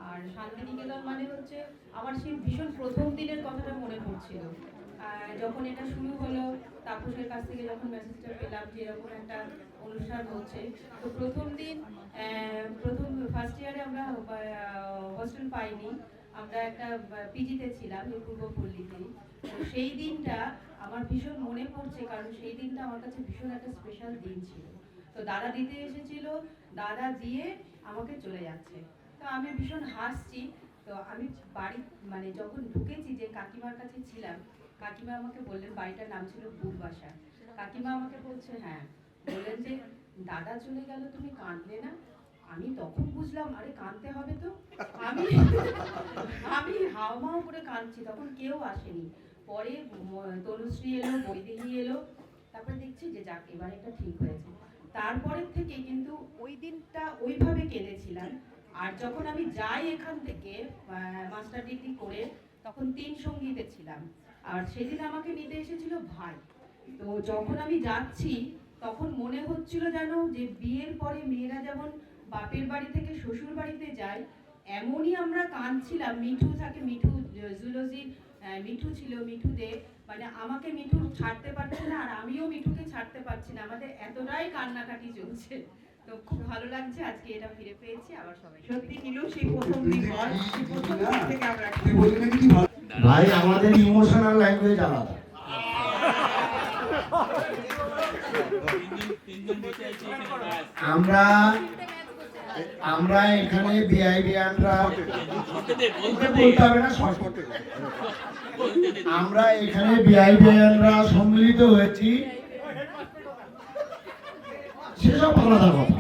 আর শান্তিনিকেতন মানে হচ্ছে আমার সেই ভীষণ প্রথম দিনের কথাটা মনে পড়ছিল। যখন এটা শুরু হলো, তাপসের কাছ থেকে যখন মেসেজটা পেলাম যে এরকম একটা অনুষ্ঠান হচ্ছে, তো প্রথম ফার্স্ট ইয়ারে আমরা হোস্টেল পাইনি, আমরা একটা পিজিতে ছিলাম এই পূর্বপল্লীতে। তো সেই দিনটা আমার ভীষণ মনে পড়ছে, কারণ সেই দিনটা আমার কাছে ভীষণ একটা স্পেশাল দিন ছিল। তো দাদা দিতে এসেছিল, দাদা দিয়ে আমাকে চলে যাচ্ছে, তো আমি ভীষণ হাসছি। তো আমি বাড়ি মানে যখন ঢুকেছি, যে কাকিমার কাছে ছিলাম, কাকিমা আমাকে বললেন, বাড়িটার নাম ছিল বুড়বাসা, কাকিমা আমাকে বলছে, হ্যাঁ, বললেন যে দাদা চলে গেল, তুমি কাঁদলে না? আমি তখন বুঝলাম, আরে কাঁদতে হবে তো। আমি হাওমাও করে কাঁদছি, তখন কেউ আসেনি। পরে তনুশ্রী এলো, বৈদেহী এলো, তারপরে দেখছি যে যাক এবার এটা ঠিক হয়েছে। তারপরের থেকে কিন্তু ওই দিনটা ওইভাবে কেঁদেছিলাম। আর যখন আমি যাই এখান থেকে মাস্টার ডিগ্রি করে, তখন 3 সঙ্গীতে ছিলাম, আর সেদিন আমাকে নিতে এসেছিল ভাই। তো যখন আমি যাচ্ছি, তখন মনে হচ্ছিল যেন যে বিয়ের পরে মেয়েরা যেমন বাপের বাড়ি থেকে শ্বশুর বাড়িতে যায়, এমনই আমরা কাঁদছিলাম। মিঠু থাকে, মিঠু জুলজির মিঠু ছিল, মিঠুতে মানে আমাকে মিঠু ছাড়তে পারছে না, আর আমিও মিঠুকে ছাড়তে পারছি না, আমাদের এতটাই কান্নাকাটি চলছে। তো খুব ভালো লাগছে আজকে এটা ফিরে পেয়েছি আবার সবাই। সত্যি নীলু, সেই প্রথম দিন থেকে আমরা ভাই আমাদের ইমোশনাল ল্যাঙ্গুয়েজ আলাদা। আমরা এখানে বিআইবিয়ানরা বলতে হবে না, আমরা এখানে বিআইবিয়ানরা সম্মিলিত হয়েছি, সেসব আলাদা কথা।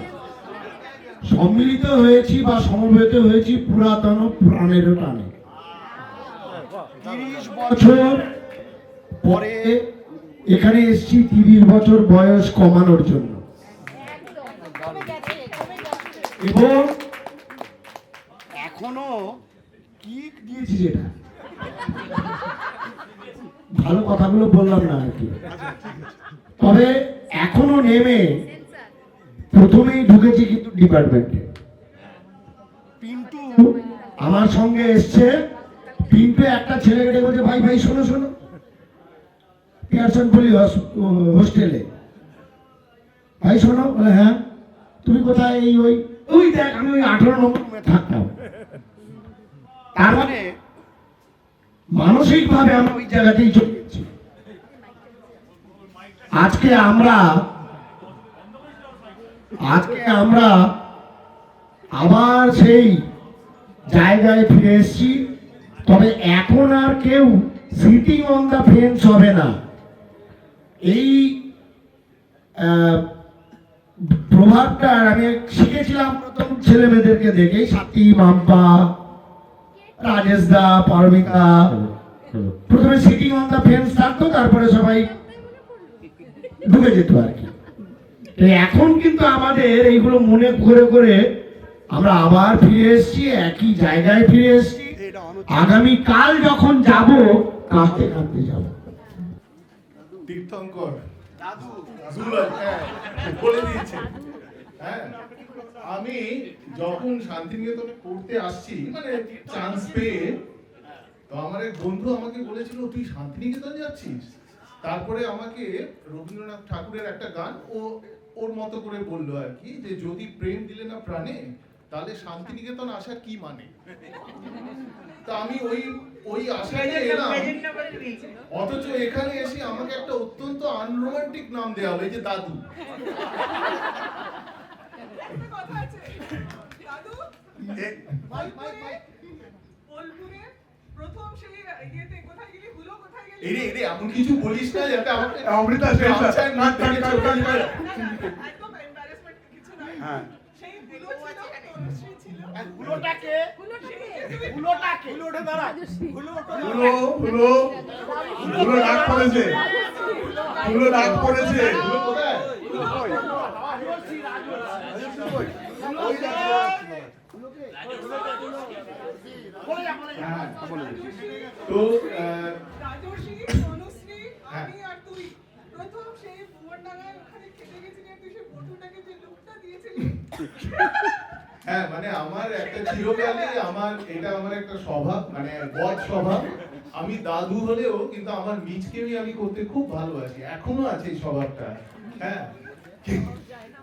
সম্মিলিত হয়েছি বা সমবেত হয়েছি পুরাতন প্রাণের টানে। 30 বছর পরে এখানে এসেছি 30 বছর বয়স কমানোর জন্য, এবং এখনো কি দিয়েছি, যেটা ভালো কথাগুলো বললাম না আর কি। তবে এখনো নেমে প্রথমেই ঢুকেছি কিন্তু ডিপার্টমেন্টে। পিন্টু আমার সঙ্গে এসছে, পিন্টু একটা ছেলেকে বলছে, ভাই ভাই শোনো শোনো, পিয়ারসন পল্লী হোস্টেলে, ভাই শোনো। হ্যাঁ, তুমি কোথায়? এই ওই দেখ, আমি ওই 18 নম্বর রুমে থাকতাম। তার মানে মানসিক ভাবে আমরা ওই জায়গাতেই চলে গেছি। আজকে আমরা আবার সেই জায়গায় ফিরে এসেছি। তবে এখন আর কেউ সিটিং অন দ্য ফেন্স হবে না। এই প্রভাবটা আমি শিখেছিলাম প্রথম ছেলে মেয়েদেরকে দেখে, সাথী, মাম্পা, রাজেশ দা, পারমিতা। প্রথমে সিটিং অন দ্য ফেন্স থাকতো, তারপরে সবাই ঢুকে যেত আর কি। এখন কিন্তু আমাদের এইগুলো মনে করে করে আমরা আবার ফিরে এসেছি, একই জায়গায় ফিরে এসেছি। আগামীকাল যখন যাব, কাঁদতে কাঁদতে যাব। তীর্থঙ্কর দাদু বলে দিয়েছে। হ্যাঁ, আমি যখন শান্তিনিকেতনে পড়তে আসছি, মানে চান্স পেয়ে, তো আমার এক বন্ধু আমাকে বলেছিল, তুই শান্তিনিকেতন যাচ্ছিস? তারপরে আমাকে রবীন্দ্রনাথ ঠাকুরের একটা গান ওর মতো করে বললো আর কি, যে যদি প্রেম দিলে না প্রাণে, তাহলে শান্তিনিকেতন আসা কি মানে। তা আমি ওই আশায় এলাম, অথচ এখানে এসে আমাকে একটা অত্যন্ত আনরোমান্টিক নাম দেওয়া হলো, এই যে দাদু। বোলপুরে প্রথম সেই ইয়েতে কোথায় গেলি, হুলো কোথায় গেলি? এরে এরে এমন কিছু বলিস না যাতে আমাকে অমৃতা গামছায় মুখ থেকে চলে যায়। একদম embarrassment কিছু নয়। হ্যাঁ সেই গুলো ছিল, তনুশ্রী ছিল। গুলো ডাক পড়েছে, গুলো ডাক পড়েছে। তো রাজর্ষি, তনুশ্রী, আমি আর তুই প্রথম সেই ভুবনডাঙ্গায় ওখানে খেতে গেছিলি আর তুই সেই বন্ধুটাকে যে লুকটা দিয়েছিলি হ্যাঁ মানে আমার একটা চিরকালই এটা আমার একটা স্বভাব, মানে বদ স্বভাব। আমি দাদু হলেও কিন্তু আমার মিচকেমি আমি করতে খুব ভালোবাসি, এখনো আছে এই স্বভাবটা। হ্যাঁ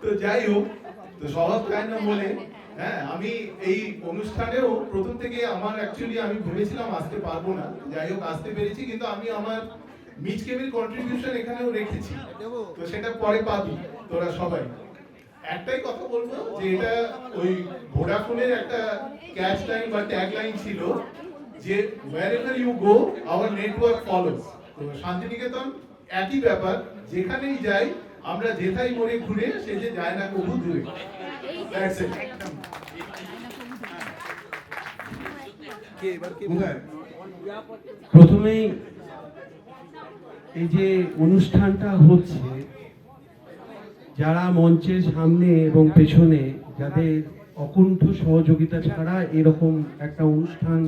তো যাই হোক, তো স্বভাব খায় না বলে হ্যাঁ আমি এই অনুষ্ঠানেও প্রথম থেকে আমার অ্যাকচুয়ালি আমি ভেবেছিলাম আসতে পারবো না, যাই হোক আসতে পেরেছি, কিন্তু আমি আমার মিচকেমির কন্ট্রিবিউশন এখানেও রেখেছি, তো সেটা পরে পাবি তোরা সবাই। একটাই কথা বলবো যে এটা ওই ভোডাফোনের একটা ক্যাচ লাইন বা ট্যাগ লাইন ছিল যে wherever you go our network follows। তো শান্তিনিকেতন একই ব্যাপার, যেখানেই যাই আমরা যেথাই মোড়ে ঘুরে সে যে যায় না কবু দূরে। That's it। প্রথমেই এই যে অনুষ্ঠানটা হচ্ছে, যারা মঞ্চের সামনে এবং পেছনে, যাদের অকুণ্ঠ সহযোগিতা ছাড়া এরকম একটা অনুষ্ঠান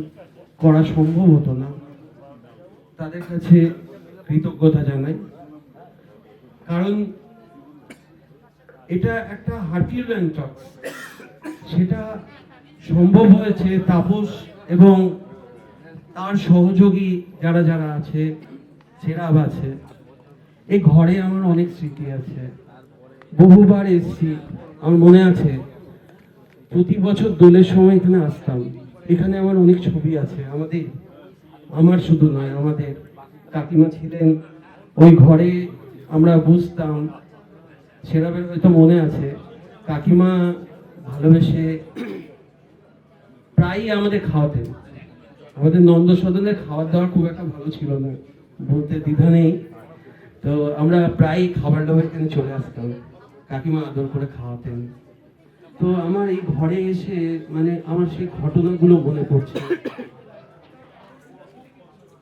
করা সম্ভব হতো না, তাদের কাছে কৃতজ্ঞতা জানাই। কারণ এটা একটা হার্কিউলিয়ান টাস্ক, সেটা সম্ভব হয়েছে তাপস এবং তার সহযোগী যারা যারা আছে, সেরাব আছে। এই ঘরে আমার অনেক স্মৃতি আছে, বহুবার এসেছি। আমার মনে আছে প্রতি বছর দোলের সময় এখানে আসতাম, এখানে আমার অনেক ছবি আছে। আমার শুধু নয়, আমাদের কাকিমা ছিলেন ওই ঘরে, আমরা বুঝতাম। সেরাবের হয়তো মনে আছে, কাকিমা ভালোবেসে প্রায়ই আমাদের খাওয়াতেন। আমাদের নন্দ সদনের খাবার দাবার খুব একটা ভালো ছিল না, বলতে দ্বিধা নেই। তো আমরা প্রায় খাবার দাবার এখানে চলে আসতাম, কাকিমা আদর করে খাওয়াতেন। তো আমার এই ঘরে এসে মানে আমার সেই ঘটনাগুলো মনে পড়ছে।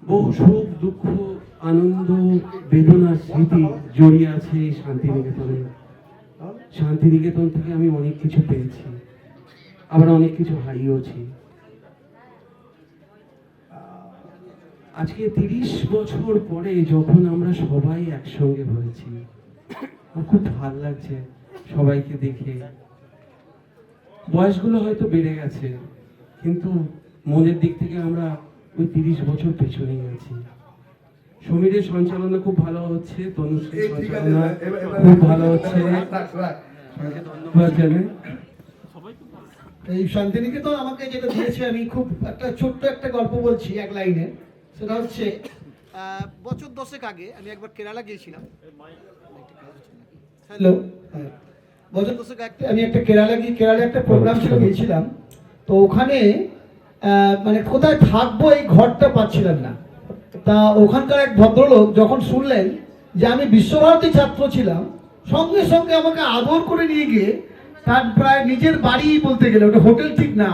বহু সুখ, দুঃখ, আনন্দ, বেদনার স্মৃতি জড়িয়ে আছে এই শান্তিনিকেতনে। শান্তিনিকেতন থেকে আমি অনেক কিছু পেয়েছি, আবার অনেক কিছু হারিয়েছি। আজকে 30 বছর পরে যখন আমরা সবাই একসঙ্গে হয়েছি, আমার খুব ভালো লাগছে সবাইকে দেখে। বয়সগুলো হয়তো বেড়ে গেছে, কিন্তু মনের দিক থেকে আমরা ওই 30 বছর পেছনে গেছি। সমীরের সঞ্চালনা খুব ভালো হচ্ছে, তনুশ্রীর সঞ্চালনা খুব ভালো হচ্ছে, ধন্যবাদ জানাই। এই শান্তিনিকেতন আমাকে যেটা দিয়েছে, আমি খুব একটা ছোট্ট একটা গল্প বলছি এক লাইনে। সেটা হচ্ছে বছর 10 আগে আমি একবার কেরালা গিয়েছিলাম। হ্যালো, বছর 10 আগে আমি একটা কেরালা একটা প্রোগ্রাম ছিল, গিয়েছিলাম। তো ওখানে মানে কোথায় থাকবো এই ঘরটা পাচ্ছিলাম না। তা ওখানকার এক ভদ্রলোক যখন শুনলেন যে আমি বিশ্বভারতী ছাত্র ছিলাম, সঙ্গে সঙ্গে আমাকে আদর করে নিয়ে গিয়ে তার প্রায় নিজের বাড়ি বলতে গেলে, ওটা হোটেল ঠিক না,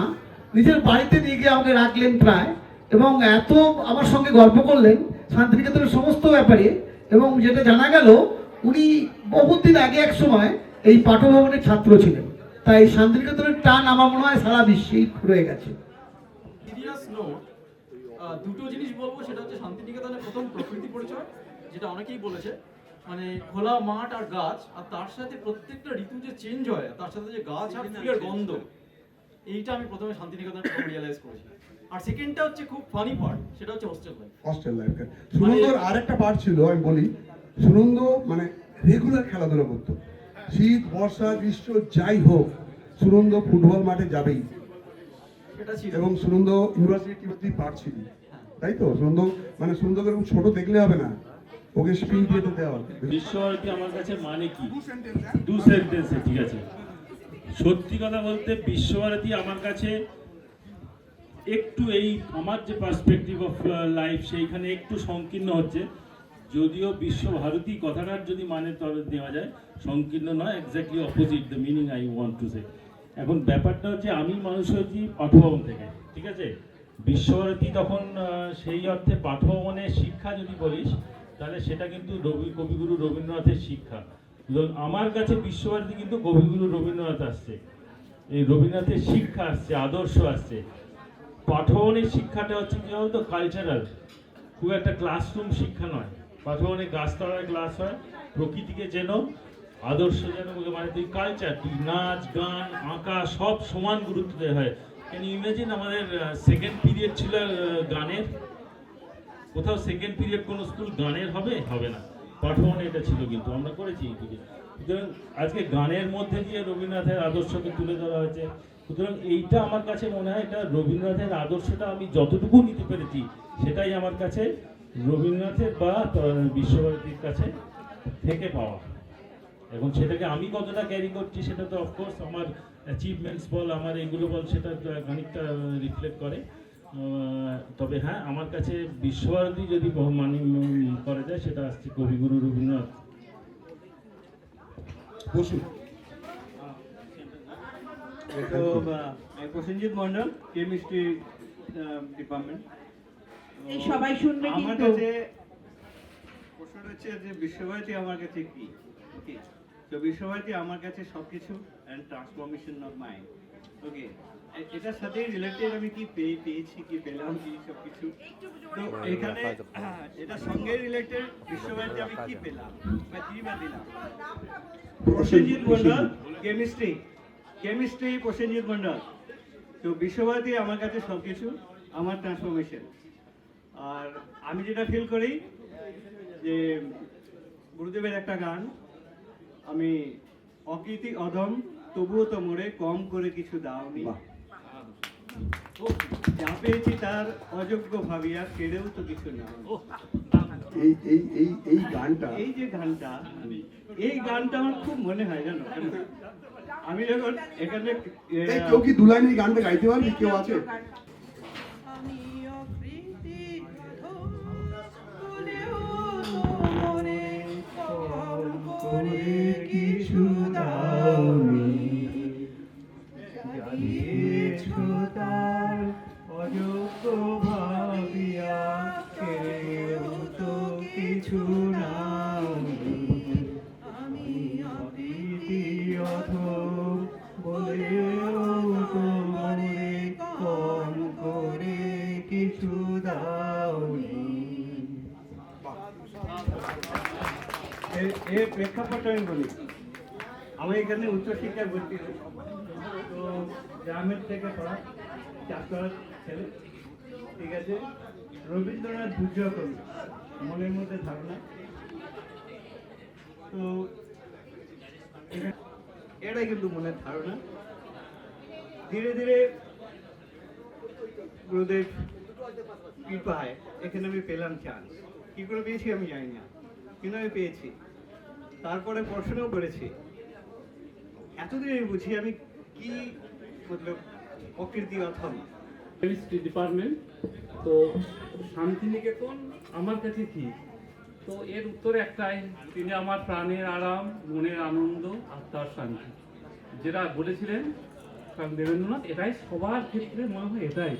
নিজের বাড়িতে নিয়ে গিয়ে আমাকে রাখলেন প্রায়, এবং এত আমার সঙ্গে গল্প করলেন শান্তিনিকেতনের সমস্ত ব্যাপারে। এবং যেটা জানা গেল, উনি বহুদিন আগে এক সময় এই পাঠভবনের ছাত্র ছিলেন। তাই শান্তিনিকেতনের টান আমার মনে হয় সারা বিশ্বেই রয়ে গেছে। সিরিয়াস নোট, দুটো জিনিস বলবো। সেটা হচ্ছে শান্তিনিকেতনের প্রথম প্রকৃতি পরিচয়, যেটা অনেকেই বলেছে, মানে খোলা মাঠ আর গাছ, আর তার সাথে প্রত্যেকটা ঋতু যে চেঞ্জ হয়, তার সাথে যে গাছ আর ফুলের গন্ধ, এইটা আমি প্রথমে শান্তিনিকেতনে রিয়েলাইজ করেছি। আর সেকেন্ডটা হচ্ছে খুব ফানি পার্ট, সেটা হচ্ছে হোস্টেল লাইফ। সুনন্দর আরেকটা পার্ট ছিল, আমি বলি। সুনন্দ মানে রেগুলার খেলাধুলা করতো, শীত, বর্ষা, গ্রীষ্ম যাই হোক, সুনন্দ ফুটবল মাঠে যাবেই। এবং সুনন্দ ইউনিভার্সিটি পার্ট ছিল, তাই তো? সুনন্দ মানে সুনন্দকে এরকম ছোট দেখলে হবে না, ওকে স্পিন দিয়ে দেওয়া হবে। বিশ্বভারতী আমার কাছে মানে কি? 2 সেন্টেন্সে, ঠিক আছে। সত্যি কথা বলতে বিশ্বভারতী আমার কাছে একটু এই আমার যে পার্সপেক্টিভ অফ লাইফ সেইখানে একটু সংকীর্ণ হচ্ছে, যদিও বিশ্বভারতী কথাটার যদি মানে তবে নেওয়া যায়, সংকীর্ণ নয়, exactly opposite the meaning I want to say. এখন ব্যাপারটা হচ্ছে আমি মানুষ হয়েছি পাঠভবন থেকে, ঠিক আছে? বিশ্বভারতী তখন সেই অর্থে পাঠভবনের শিক্ষা যদি বলিস তাহলে সেটা কিন্তু কবিগুরু রবীন্দ্রনাথের শিক্ষা। আমার কাছে বিশ্বভারতী কিন্তু কবিগুরু রবীন্দ্রনাথ আসছে, এই রবীন্দ্রনাথের শিক্ষা আসছে, আদর্শ আসছে। পাঠভবনের শিক্ষাটা হচ্ছে কি বলতো, কালচারাল, খুব একটা ক্লাসরুম শিক্ষা নয়। পাঠভবনে গাছতলায় ক্লাস হয়, প্রকৃতিকে যেন, আদর্শ যেন, মানে তুই কালচার, তুই নাচ গান আঁকা সব সমান গুরুত্ব দেওয়া হয়। ক্যান ইউ ইমাজিন আমাদের সেকেন্ড পিরিয়ড ছিল গানের, কোথাও সেকেন্ড পিরিয়ড কোনো স্কুল গানের হবে? হবে না। পাঠভবনে এটা ছিল, কিন্তু আমরা করেছি এইদিকে। সুতরাং আজকে গানের মধ্যে দিয়ে রবীন্দ্রনাথের আদর্শকে তুলে ধরা হয়েছে। সুতরাং এইটা আমার কাছে মনে হয়, এটা রবীন্দ্রনাথের আদর্শটা আমি যতটুকু নিতে পেরেছি সেটাই আমার কাছে রবীন্দ্রনাথের বা বিশ্বভারতীর কাছে থেকে পাওয়া। এখন সেটাকে আমি কতটা ক্যারি করছি সেটা তো অফকোর্স আমার অ্যাচিভমেন্টস বল, আমার এগুলো বল, সেটা খানিকটা রিফ্লেক্ট করে। তবে হ্যাঁ, আমার কাছে বিশ্বভারতী যদি মানে করা যায় সেটা আসছে কবিগুরু রবীন্দ্রনাথ। Prosenjit Mondal, chemistry department. এই সবাই শুনবে আমার কিন্তু। কাছে প্রশ্নটা হচ্ছে যে বিশ্বভারতী আমার কাছে কি? ওকে, তো বিশ্বভারতী আমার কাছে সবকিছু অ্যান্ড ট্রান্সফরমেশন অফ মাইন্ড। ওকে, এটার সাথে রিলেটেড আমি কি পেয়েছি, কি পেলাম, কি সবকিছু। তো এখানে এটার সঙ্গে রিলেটেড বিশ্বভারতী আমি কি পেলাম বা কি বা দিলাম। প্রসেনজিৎ মন্ডল, কেমিস্ট্রি প্রসেনজিৎ মন্ডল। তো বিশ্বভারতী আমার কাছে সবকিছু, আমার ট্রান্সফরমেশন। আর আমি যেটা ফিল করি যে গুরুদেবের একটা গান, আমি অকৃতি অধম তবুও তো মোরে কম করে কিছু দাওনি, যা পেয়েছি তার অযোগ্য ভাবিয়া কেড়েও তো কিছু না। এই গানটা, এই যে গানটা, এই গানটা আমার খুব মনে হয়, জানো, আমি যখন এখানে কেউ কি দু লাইন এই গানটা গাইতে পারবি? কেউ আছে? কিছু দাওনি, জানিয়েছো তার অযোগ্য ভাবিয়া কেউ তো কিছু নাওনি। আমি অকৃতি অধম বলেও তোমারে কম করে কিছু দাওনি। এর প্রেক্ষাপট আমি বলি, আমি এখানে উচ্চশিক্ষায় ভর্তি হই। তো গ্রামের থেকে পড়া, চাষবাস ছেলে, ঠিক আছে। রবীন্দ্রনাথ দুর্জয় কবি, মনের মধ্যে ধারণা। তো এটাই কিন্তু মনের ধারণা। ধীরে ধীরে গুরুদেব কৃপায় এখানে আমি পেলাম চান্স। কি করে পেয়েছি আমি জানি না, কিন্তু আমি পেয়েছি। তারপরে পড়াশোনাও করেছি। এতদিন আমি বুঝি আমি কি মতলব অকৃতি অথম। Chemistry department. তো শান্তিনিকেতন আমার কাছে কি? তো এর উত্তর একটাই, তিনি আমার প্রাণের আরাম, মনের আনন্দ, আত্মার শান্তি। যেটা বলেছিলেন স্বামী দেবেন্দ্রনাথ, এটাই সবার ক্ষেত্রে মনে হয়, এটাই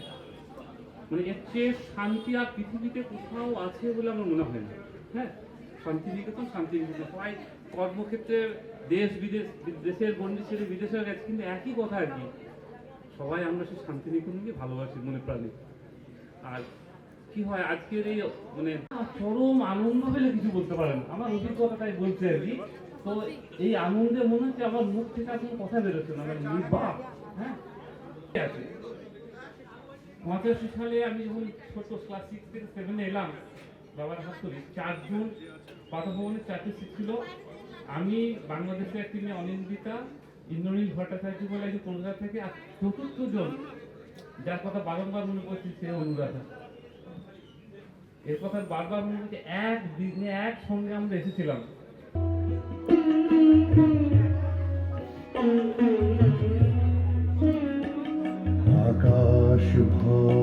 মানে এর চেয়ে শান্তি আর পৃথিবীতে কোথাও আছে বলে আমার মনে হয় না। হ্যাঁ, শান্তিনিকেতন, শান্তিনিকেতন। সবাই কর্মক্ষেত্রে দেশ বিদেশ, দেশের বন্দি ছেড়ে বিদেশে গেছে, কিন্তু একই কথা আর কি, সবাই আমরা সেই শান্তিনিকেতনকে ভালোবাসি মনে প্রাণে। আর কি হয় আজকের এই মানে চরম আনন্দ পেলে কিছু বলতে পারেন, আমার অভিজ্ঞতাটাই বলছে আর কি। তো এই আনন্দে মনে হচ্ছে আমার মুখ থেকে আর কোনো কথা বেরোচ্ছে না, মানে বাহ। হ্যাঁ, 85 সালে আমি যখন ছোট ক্লাস 6 থেকে 7 এলাম বাবার হাত ধরে, 4 জন পাঠভবনের 4টি সিট ছিল। আমি বাংলাদেশের একটি মেয়ে অনিন্দিতা, ইন্দ্রনীল ভট্টাচার্য বলে একজন কলকাতা থেকে, আর 4র্থ জন যার কথা বারংবার মনে পড়ছে সে অনুরাধা। এর কথা বারবার মনে পড়ছে, একদিনে একসঙ্গে আমরা এসেছিলাম। আকাশ ভর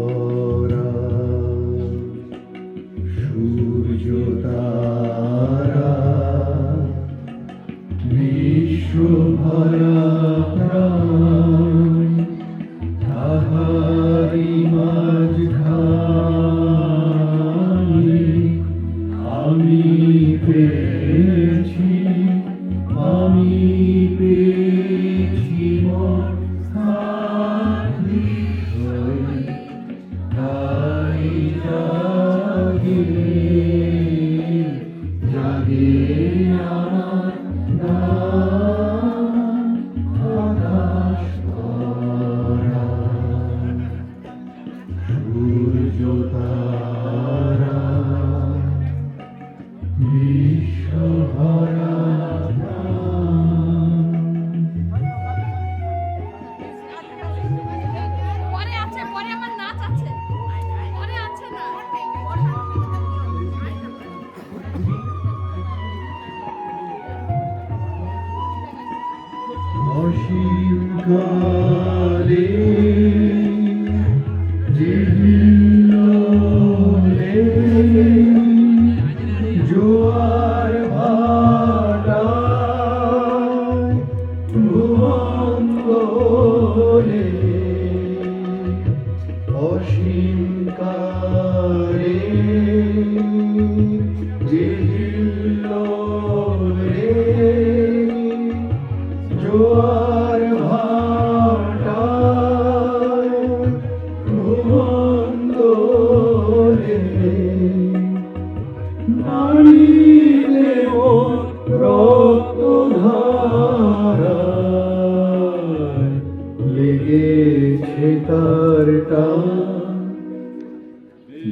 কালে জিহিল্লোলে জোয়ার ভাটায় ভুবঙ্গলে অসীম কালে জিহিল্লোলে জোয়ার ভাটায় ভুবঙ্গলে নারীলে রক্তধারায় লেগেছে তার টান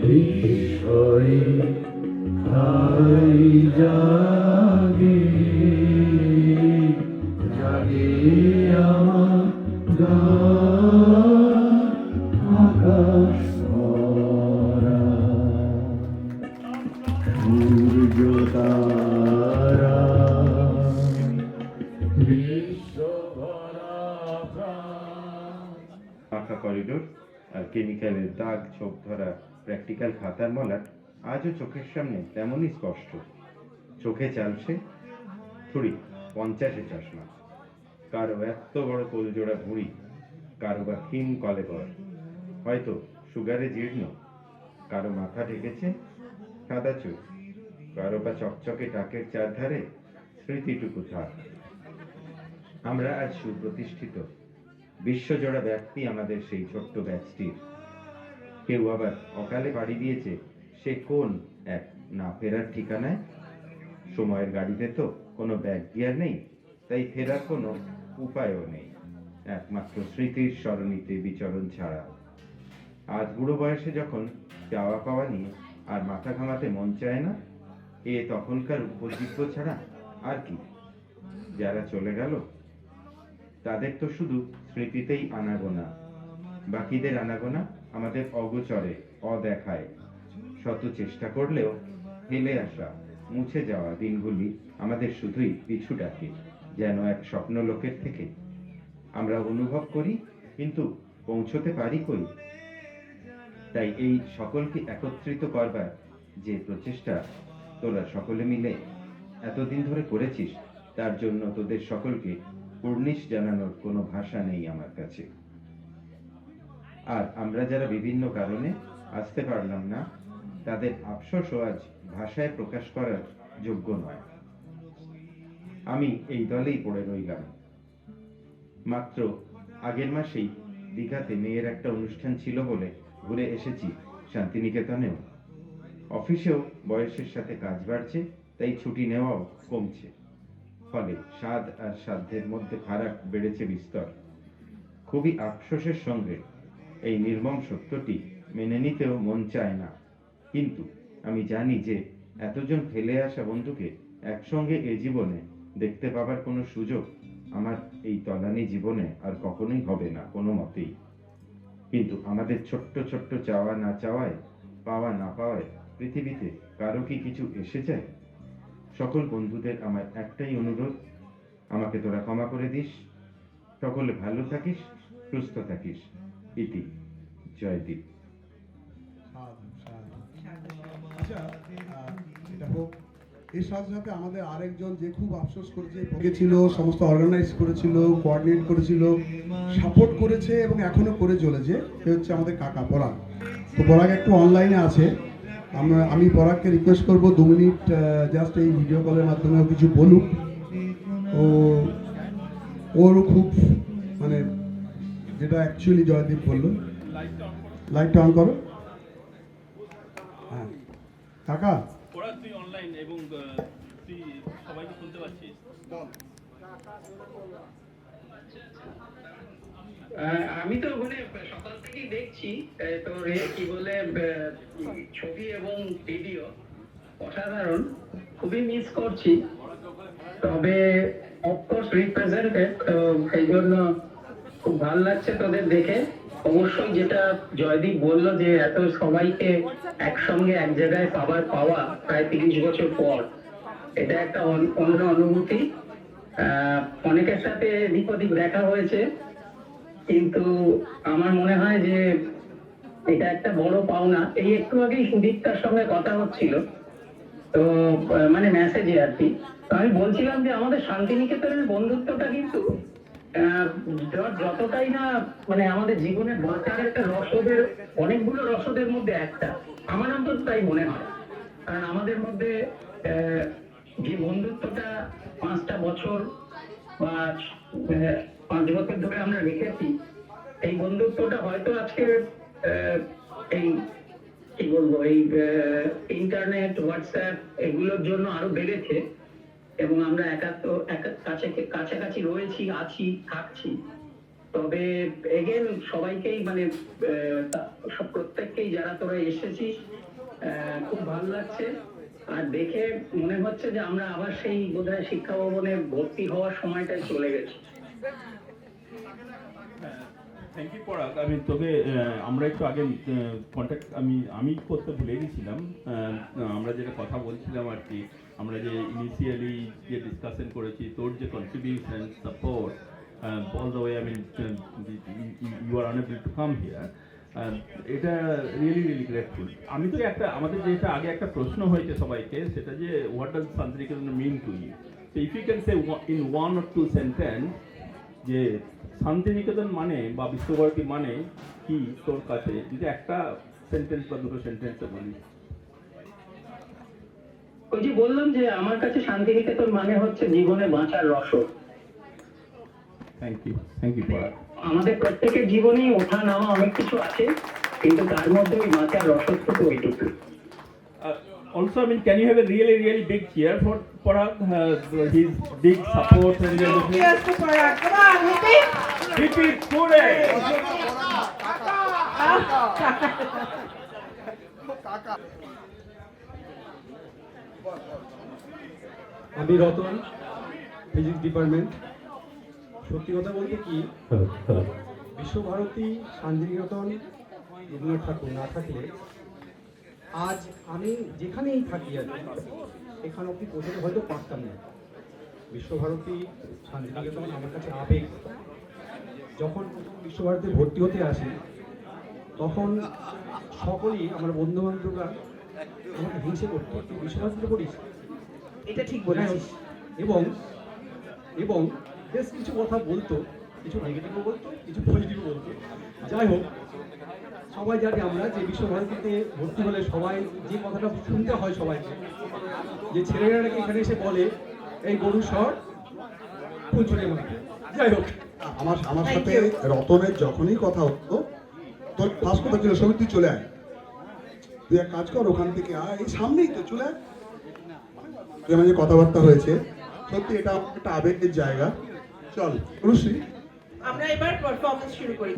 বিস্ময়ে তাই জাগে জাগে আমার গান আকাশ ভরা সূর্য তারা বিশ্বভরা প্রাণ। পাকা করিডোর আর কেমিক্যালের দাগ, চোখ ধরা প্র্যাকটিক্যাল খাতার মলাট আজও চোখের সামনে তেমনই স্পষ্ট। চোখে চালছে থুড়ি 50-এ চশমা, কারো এত বড় কোলজোড়া ভুঁড়ি, কারো বা ক্ষীণ কলেবর, হয়তো সুগারে জীর্ণ, কারো মাথা ঢেকেছে সাদা চোখ, কারো বা চকচকে টাকের চারধারে স্মৃতিটুকু থাক। আমরা আজ সুপ্রতিষ্ঠিত, বিশ্বজোড়া ব্যক্তি আমাদের সেই ছোট্ট ব্যাচটির। কেউ আবার অকালে পাড়ি দিয়েছে সে কোন এক না ফেরার ঠিকানায়। সময়ের গাড়িতে তো কোনো ব্যাক গিয়ার নেই, তাই ফেরার কোনো উপায়ও নেই, একমাত্র স্মৃতির সরণিতে বিচরণ ছাড়া। আজ বুড়ো বয়সে যখন চাওয়া পাওয়া নিয়ে আর মাথা ঘামাতে মন চায় না, এ তখনকার উপজীব্য ছাড়া আর কি। যারা চলে গেল তাদের তো শুধু স্মৃতিতেই আনাগোনা, বাকিদের আনাগোনা আমাদের অগোচরে অদেখায়। শত চেষ্টা করলেও ফেলে আসা মুছে যাওয়া দিনগুলি আমাদের শুধুই পিছু ডাকে, যেন এক স্বপ্ন লোকের থেকে। আমরা অনুভব করি কিন্তু পৌঁছতে পারি কই। তাই এই সকলকে একত্রিত করবার যে প্রচেষ্টা তোরা সকলে মিলে এতদিন ধরে করেছিস, তার জন্য তোদের সকলকে কুর্নিশ জানানোর কোনো ভাষা নেই আমার কাছে। আর আমরা যারা বিভিন্ন কারণে আসতে পারলাম না, তাদের আফসোসও আজ ভাষায় প্রকাশ করার যোগ্য নয়। আমি এই দলেই পড়ে রইলাম। মাত্র আগের মাসেই দীঘাতে মেয়ের একটা অনুষ্ঠান ছিল বলে ঘুরে এসেছি শান্তিনিকেতনেও। অফিসেও বয়সের সাথে কাজ বাড়ছে, তাই ছুটি নেওয়াও কমছে। ফলে স্বাদ আর সাধ্যের মধ্যে ফারাক বেড়েছে বিস্তর। খুবই আফসোসের সঙ্গে এই নির্মম সত্যটি মেনে নিতেও মন চায় না, কিন্তু আমি জানি যে এতজন ফেলে আসা বন্ধুকে একসঙ্গে এ জীবনে দেখতে পাবার কোনো সুযোগ আমার এই তলানি জীবনে আর কখনোই হবে না কোনো মতেই। কিন্তু আমাদের ছোট্ট ছোট্ট চাওয়া না চাওয়ায়, পাওয়া না পাওয়ায় পৃথিবীতে কারো কি কিছু এসে যায়? সকল বন্ধুদের আমার একটাই অনুরোধ, আমাকে তোরা ক্ষমা করে দিস। সকলে ভালো থাকিস, সুস্থ থাকিস। ইতি জয়দীপ। আচ্ছা, এটা হোক। এর সাথে সাথে আমাদের আরেকজন যে খুব আফসোস করেছে, ছিল সমস্ত অর্গানাইজ করেছিল, কোঅর্ডিনেট করেছিল, সাপোর্ট করেছে এবং এখনো করে চলেছে, সে হচ্ছে আমাদের কাকা পরাগ। তো পরাগ একটু অনলাইনে আছে, আমি পরাগকে রিকোয়েস্ট করবো 2 মিনিট জাস্ট এই ভিডিও কলের মাধ্যমে কিছু বলুক। ওরও খুব মানে যেটা অ্যাকচুয়ালি জয়দীপ বললো। লাইটটা অন করো। হ্যাঁ কাকা, তুই অনলাইন এবং তুই সবাইকে শুনতে পাচ্ছিস? আমি তো ওখানে সকাল থেকেই দেখছি তোর কি বলে ছবি এবং ভিডিও অসাধারণ, খুবই মিস করছি। তবে অফকোর্স রিপ্রেজেন্টেড, তো সেই জন্য খুব ভালো লাগছে তোদের দেখে। অবশ্যই যেটা জয়দীপ বললো যে এত সবাইকে একসঙ্গে এক জায়গায় পাওয়া প্রায় 30 বছর পর, এটা একটা অন্য অনুভূতি। অনেকের সাথে এদিক ওদিক দেখা হয়েছে, কিন্তু আমার মনে হয় যে এটা একটা বড় পাওনা। এই একটু আগেই সুদীপ্তার সঙ্গে কথা হচ্ছিল, তো মানে মেসেজে আর কি। তো আমি বলছিলাম যে আমাদের শান্তিনিকেতনের বন্ধুত্বটা কিন্তু যতটাই না মানে আমাদের জীবনে বাঁচার একটা রসদের, অনেকগুলো রসদের মধ্যে একটা, আমার অন্তত তাই মনে হয়। কারণ আমাদের মধ্যে যে বন্ধুত্বটা 5টা বছর বা 5 বছর ধরে আমরা রেখেছি, এই বন্ধুত্বটা হয়তো আজকে এই কি বলবো, এই ইন্টারনেট, হোয়াটসঅ্যাপ এগুলোর জন্য আরো বেড়েছে, এবং আমরা কাছাকাছি রয়েছি, আছি, থাকছি। তবে এগেন সবাইকেই মানে প্রত্যেককেই যারা তোরা এসেছিস খুব ভালো লাগছে। আর দেখে মনে হচ্ছে যে আমরা আবার সেই বোধহয় শিক্ষা ভবনে ভর্তি হওয়ার সময়টাই চলে গেছি। থ্যাংক ইউ পরাগ। আমি তোকে আমরা একটু আগে কন্ট্যাক্ট আমি করতে ভুলে গেছিলাম। আমরা যেটা কথা বলছিলাম আর কি, আমরা যে ইনিশিয়ালি যে ডিসকাশন করেছি, তোর যে contribution, support, all the way, I mean you are unable to come here, এটা রিয়েলি রিয়েলি গ্রেটফুল। আমি তো আমাদের যেটা আগে একটা প্রশ্ন হয়েছে সবাইকে, সেটা যে what does Shantiniketan mean to you. So if you can say in 1 or 2 sentence যে শান্তিনিকেতন মানে বা বিশ্বভারতী মানে কি তোর কাছে, যদি একটা সেন্টেন্স বা দুটো সেন্টেন্সে বলি। ওই যে বললাম যে আমার কাছে শান্তিনিকেতন মানে হচ্ছে জীবনে বাঁচার রসদ। থ্যাংক ইউ পরাগ। আমাদের প্রত্যেকের জীবনেই ওঠা নামা অনেক কিছু আছে, কিন্তু তার মধ্যে ওই বাঁচার রসদটুকু ওইটুকু। Also, I mean, can you have a really, really big cheer for Parag? His big support and everything. Cheers to Parag. Come on, repeat. Repeat, Pune. আমি রতন, ফিজিক্স ডিপার্টমেন্ট। সত্যি কথা বলতে কি, বিশ্বভারতী, শান্তিনিকেতন, রবীন্দ্রনাথ ঠাকুর না থাকলে আজ আমি যেখানেই থাকি আর এখানে অব্দি পৌঁছতে হয়তো পারতাম না। বিশ্বভারতী, শান্তিনিকেতন আমার কাছে আবেগ। যখন বিশ্বভারতীতে ভর্তি হতে আসি তখন সকলেই আমার বন্ধু বান্ধবরা আমাকে হিংসে করতো, তুই বিশ্বভারতীতে পড়িস, এটা ঠিক বলেছিস। এবং এবং বেশ কিছু কথা বলতো, কিছু নেগেটিভও বলতো, কিছু পজিটিভও বলতো। যাই হোক, সবাই জানি আমরা যে বিশ্বভারতীতে ভর্তি হলে সবাই যে কথাটা শুনতে হয় সবাইকে, যে ছেলেরা নাকি এখানে এসে বলে এই গরু শর ফুল ছড়িয়ে মারতে। যাই হোক, আমার সাথে রতনের যখনই কথা হতো, তোর ফার্স্ট কথা ছিল সমিত তুই চলে আয়, তুই এক কাজ কর ওখান থেকে আয়, এই সামনেই তো চলে আয়। যে কথাবার্তা হয়েছে, সত্যি এটা একটা আবেগের জায়গা। চল অনুশ্রী, আমরা এবার পারফরম্যান্স শুরু করি।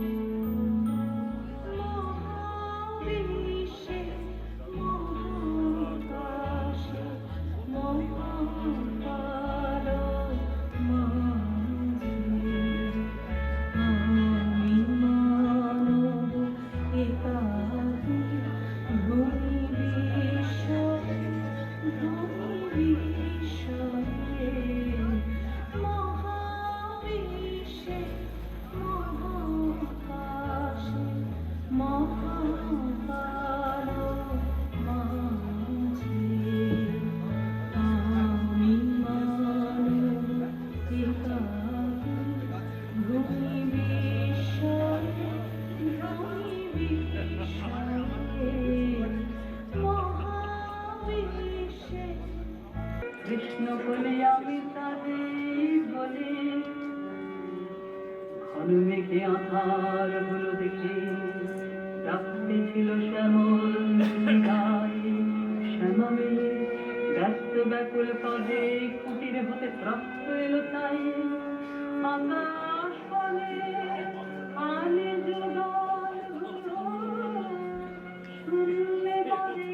কৃষ্ণ বলে আমি তারে বলে, ঘন মেঘে আধার গুলো দেখে রাত্রি ছিল শ্যামল শ্যামে ব্যস্ত ব্যাকুল কাজে কুটির হতে প্রাপ্ত এলো তাই আকাশ বলে আলে জোগাড় শুনলে বাজে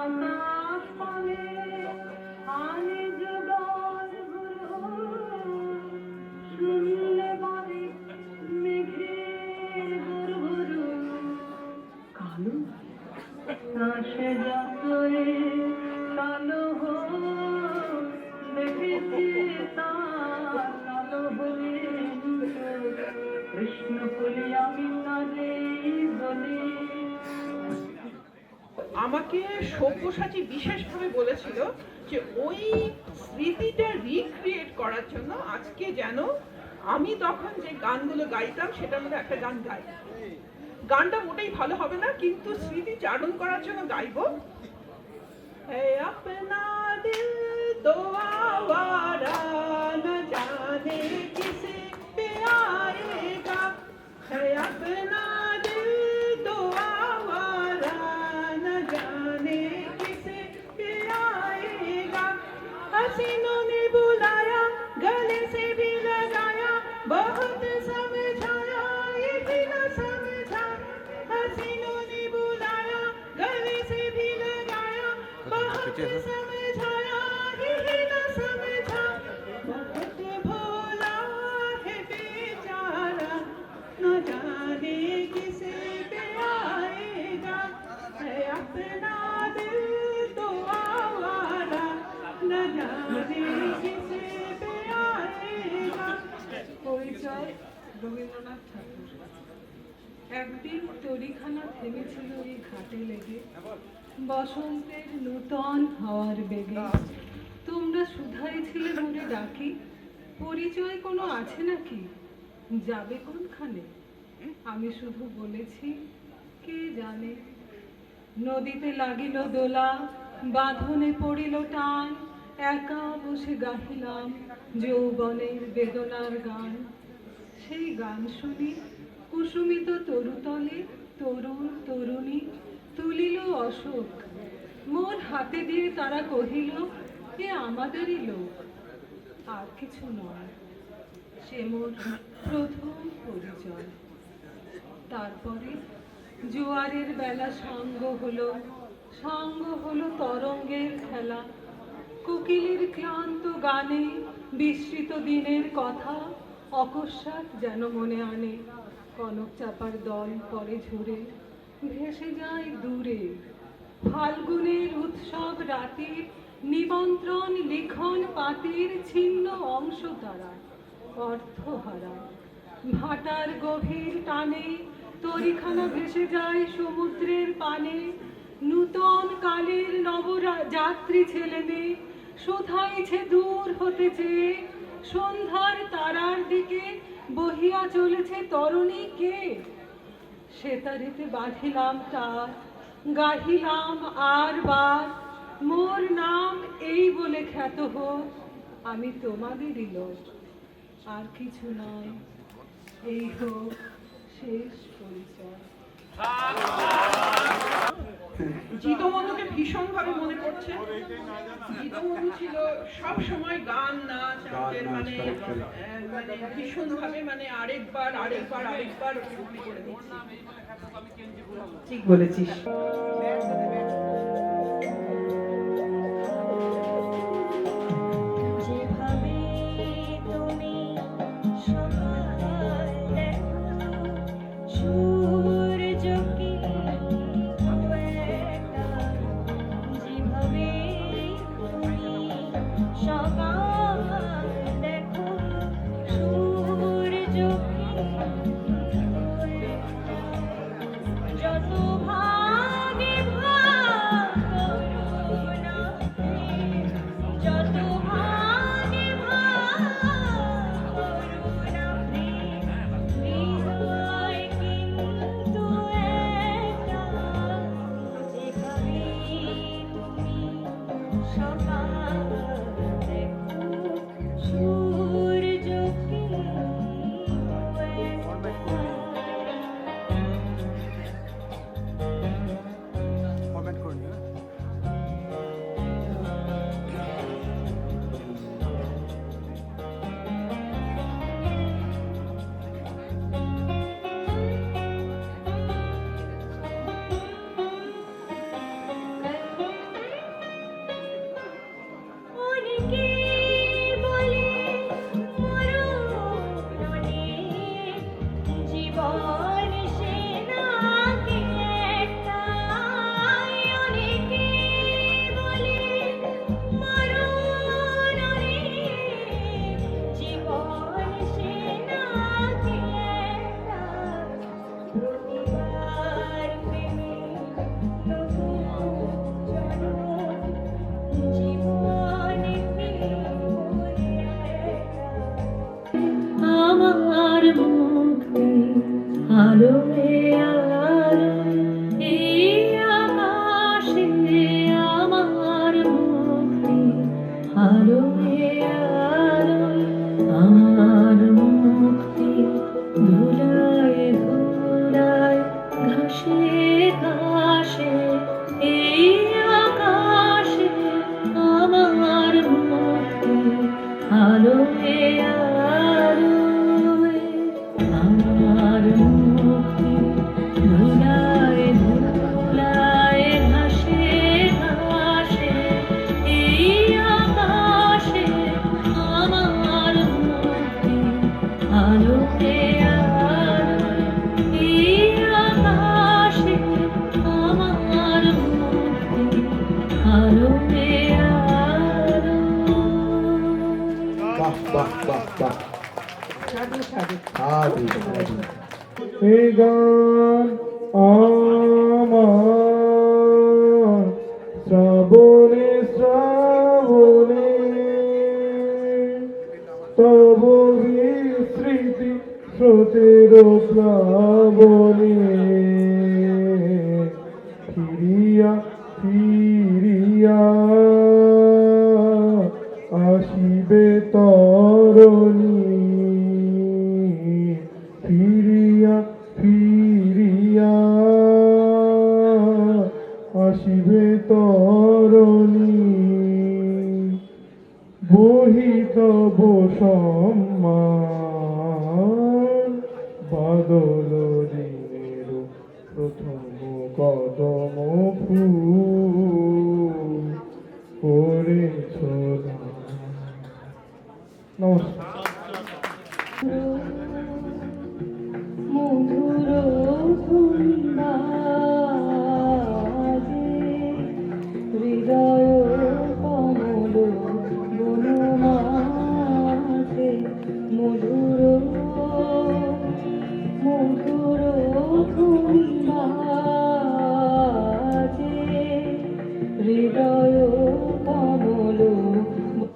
আকাশ পালে আলে জোগাড় শুনলে বাজে মেঘের গুরু কালো আকাশে যতই কালো দেখেছি আমাকে সব্যসাচী বিশেষভাবে বলেছিল যে ওই স্মৃতিটা রিক্রিয়েট করার জন্য আজকে যেন আমি তখন যে গানগুলো গাইতাম সেটার মধ্যে একটা গান গাই। গানটা মোটেই ভালো হবে না, কিন্তু স্মৃতি চারণ করার জন্য গাইবো। है अपना दिल तो आवारा न जाने किसे पे आएगा, है अपना दिल तो आवारा न जाने किसे पे आएगा। हसीनों ने बुलाया गले से भी लगाया, बहुत समझाया ये भी न समझा। हसीनों ने बुलाया गले से भी लगाया, बहुत समझाया ये न समझा। बहुत भोला है बेचारा, न जाने किसे पे आएगा, है अपना दिल तो आवारा, न जाने किसे पे आएगा। পরিচয় রবীন্দ্রনাথ ঠাকুর। একদিন তরিখানা থেমেছিল এই ঘাটে লেগে, বসন্তের নূতন হাওয়ার বেগে। তোমরা শুধাইছিলে মোরে ডাকি, পরিচয় কোনো আছে নাকি, যাবে কোনখানে? আমি শুধু বলেছি কে জানে। নদীতে লাগিল দোলা, বাঁধনে পড়িল টান, একা বসে গাহিলাম যৌবনের বেদনার গান। সেই গান শুনি কুসুমিত তরুতলে তরুণ তরুণী তুলিল অশোক, মোর হাতে দিয়ে তারা কহিল এ আমাদেরই লোক। আর কিছু নয়, সে মোর প্রথম পরিচয়। তারপরে জোয়ারের বেলা সাঙ্গ হলো তরঙ্গের খেলা। কোকিলের ক্লান্ত গানে বিস্মৃত দিনের কথা অকস্মাৎ যেন মনে আনে। কনক চাপার দল পরে ঝরে ভেসে যায় দূরে। ফাল্গুনের উৎসব রাতির নিমন্ত্রণ লিখন পাতির ছিন্ন অংশ তারা অর্থহারা। ভাটার গভীর টানে তরিখানা ভেসে যায় সমুদ্রের পানে। নূতন কালের নবযাত্রী ছেলে মেয়ে শোধাইছে দূর হতে চেয়ে, সন্ধ্যার তারার দিকে বহিয়া চলেছে তরুণী কে। সেতারেতে বাঁধিলাম তার, গাহিলাম আর বার, মোর নাম এই বলে খ্যাত হোক, আমি তোমাদেরই লোক। আর কিছু নয়, এই হোক শেষ পরিচয়। জিতবন্ধুকে ভীষণ ভাবে মনে পড়ছে। জিতবন্ধু ছিল সব সময় গান নাচ আমাদের মানে ভীষণ ভাবে মানে আরেকবার করে দিচ্ছি। ঠিক বলেছিস। যেভাবে তুমি সকাল দেখো সূর্যকে, যেভাবে তুমি সকাল দেখো সূর্যকে, যত ভাগে ভাগ আমার মুক্তি আলো আলো এই আকাশে আমার মুক্তি আলো আলো আমার মুক্তি ধুলায় ধুলায় ঘাসে ঘাসে এই আকাশে আমার মুক্তি আলো আলো আমার মুক্তি ধুলায় ধুলায় ঘাসে ঘাসে এই আকাশে আমার মুক্তি আলো আলো এই আকাশে আমার মুক্তি আলো আলো। বাহ বাহ বাহ বাহ, সাধু সাধু সাধু সাধু। এই গান আমার শ্রাবণে শ্রাবণে তব বিস্মৃতি স্রোতের প্লাবনে ফিরিয়া ফিরিয়া আসিবে তরণী ফিরিয়া ফিরিয়া আসিবে তরণী বহিতব সম্মান বাদল দিনের প্রথম কদম ফুল করেছ দান। নমস্কার। মধুর ধুনি বাজে হৃদয় কমল বনমাঝে মধুর মধুর ধুনি বাজে হৃদয় কমল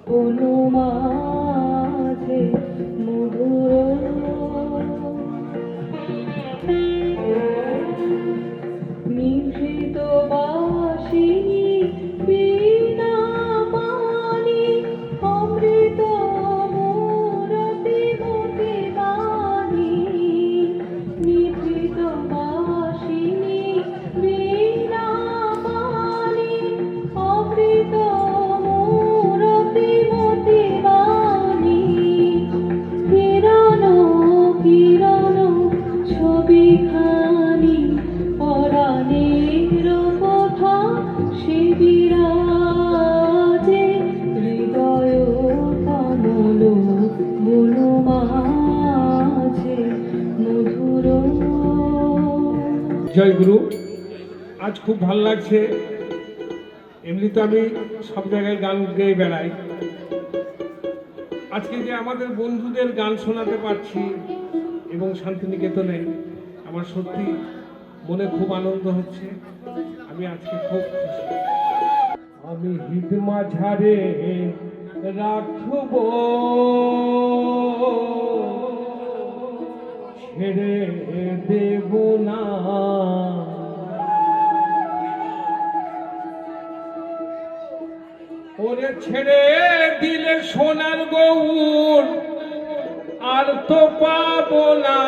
বনমাঝে মধুর নিভৃত বাসিনী বীণা পানি অমৃত মুরতি মতি বাণী নিভৃত বাসিনী বীণা পানি অমৃত মুরতি মতি বাণী কিরণ কিরণ ছবিখানি পরাণের কথা সে বিরাজে হৃদয় কমল বনমাঝে মধুর। জয় গুরু। আজ খুব ভালো লাগছে। এমনি তো আমি সব জায়গায় গান গেয়ে বেড়াই, আজকে যে আমাদের বন্ধুদের গান শোনাতে পারছি এবং শান্তিনিকেতনে আমার সত্যি মনে খুব আনন্দ হচ্ছে। আমি আজকে খুব খুশি। আমি হিদ মাঝারে রাখব ছেড়ে দেব না, ওরে ছেড়ে দিলে সোনার গৌর আর তো পাবো না।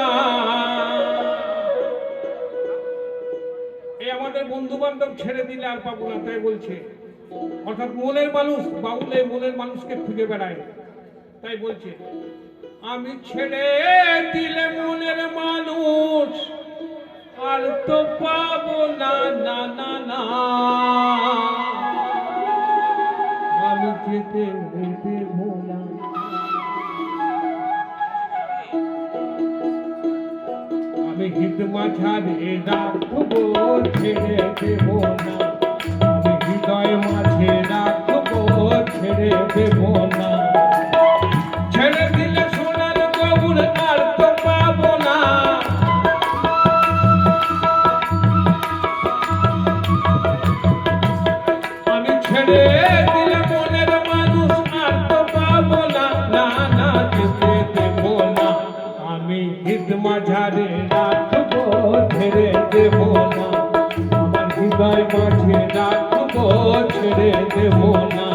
এই আমাদের বন্ধু বান্ধব ছেড়ে দিলে আর পাবো না, তাই বলছে। অর্থাৎ মনের মানুষ, বাউলে মনের মানুষকে খুঁজে বেড়ায়, তাই বলছে আমি ছেড়ে দিলে মনের মানুষ আর তো পাবো না, না না না আমি যেতে দেব না। আমি হিদ মাঝারে রাখবো ছেড়ে দেব না, আমি হৃদয় মাঝে রাখবো ছেড়ে দেব না। ছেড়ে দিলে সোনার গৌর আর তো পাবো না, আমি ছেড়ে দিলে মনের মানুষ আর তো পাবো না, না না যেতে দেব না। হৃদ মাঝারে রাখবো ছেড়ে দেব না, আমার হৃদয় মাঝে রাখবো ছেড়ে দেব না।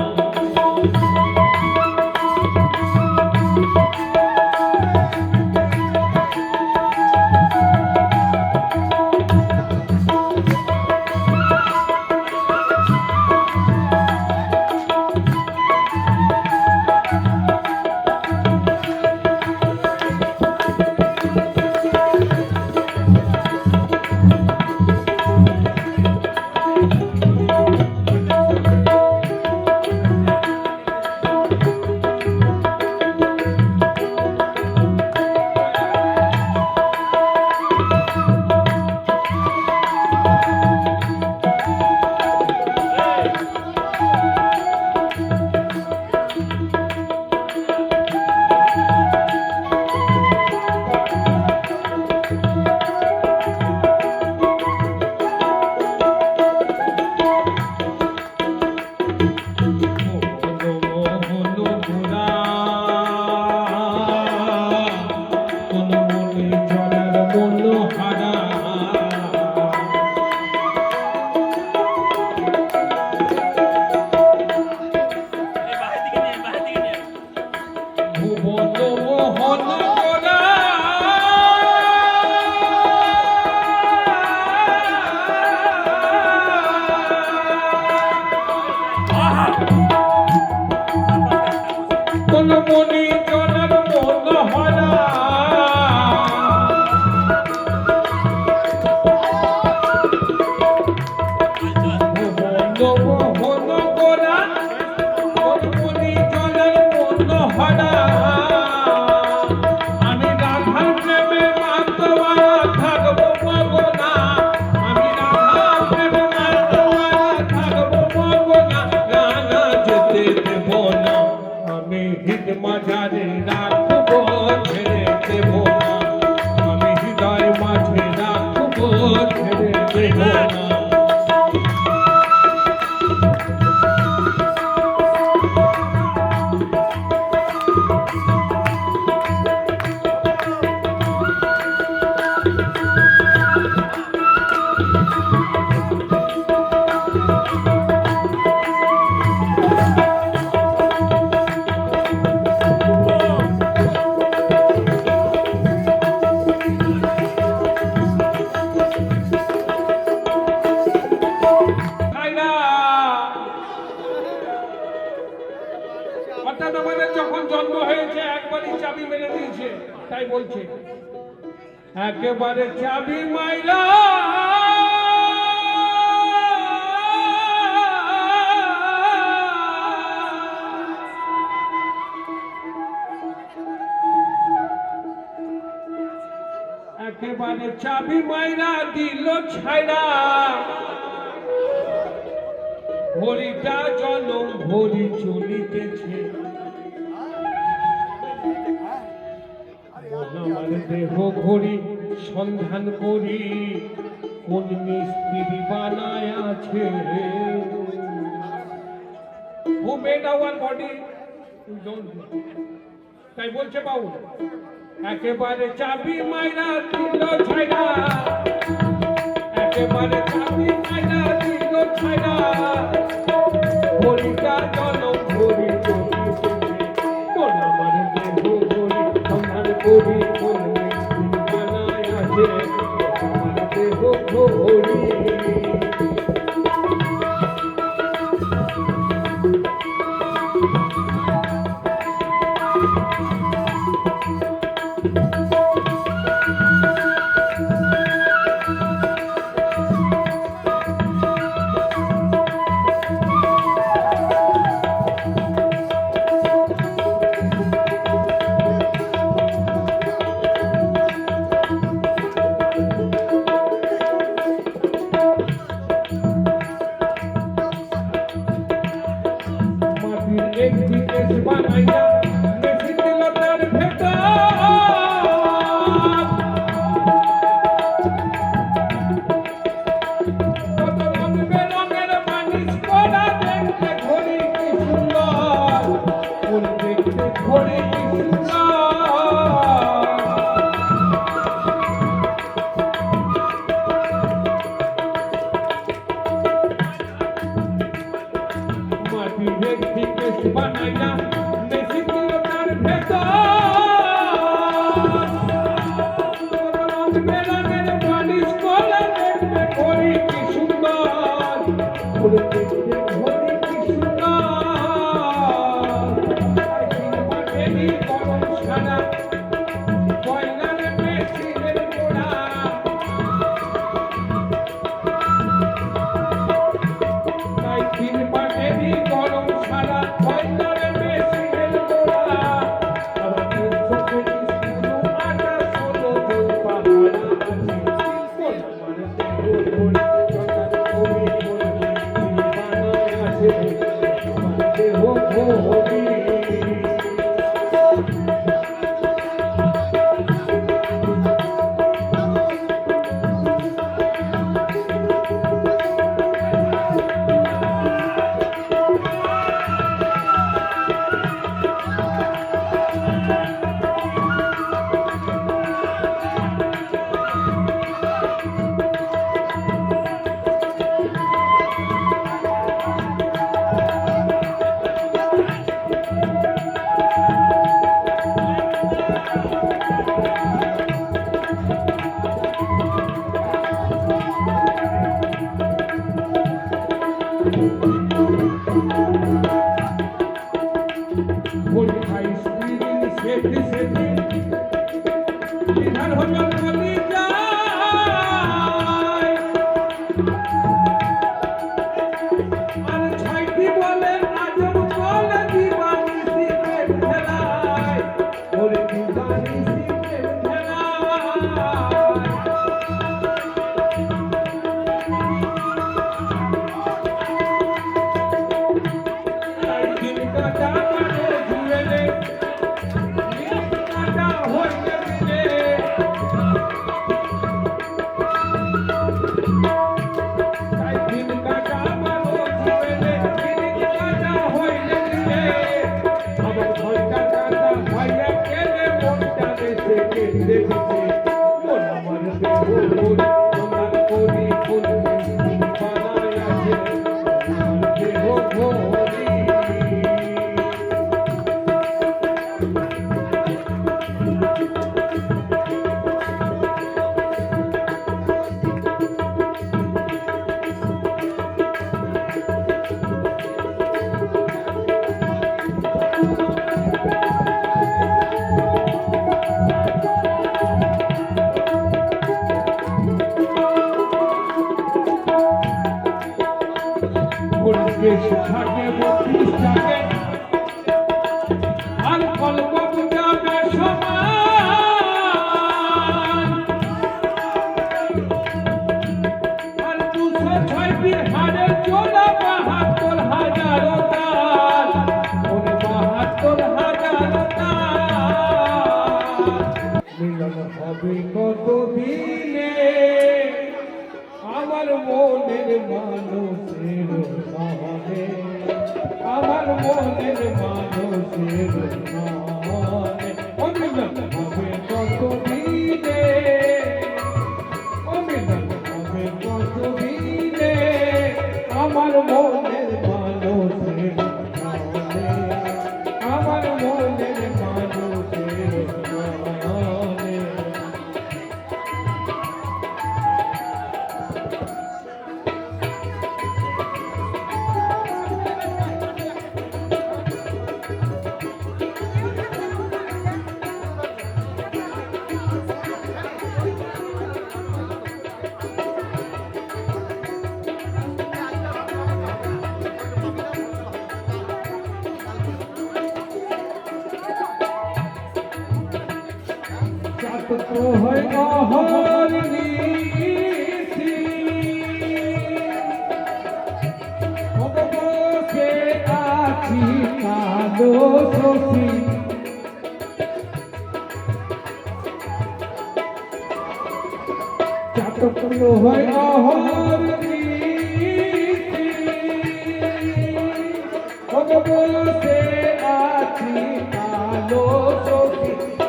অর্থাৎ আমাদের যখন জন্ম হয়েছে একবারই চাবি মেরে দিয়েছে, তাই বলছে একেবারে চাবি মাইলা একেবারে চাবি মাইরা দিল ছাইরা, ঘড়িটা জনম ঘড়ি চলিতেছে, আমার দেহ ঘড়ি সন্ধান করি কোন মিস্ত্রি বানায় আছে। Who made our body? তাই বলছে বাবু একেবারে চাবি মাইরা দিল ছাইরা, একেবারে চাবি মাইরা দিল ছাইরা, ঘড়িটা জনম ঘড়ি চলিতেছে, কোন আমার দেহ ঘড়ি সন্ধান করি কোন মিস্ত্রি বানায় আছে, আমার দেহ ঘড়ি।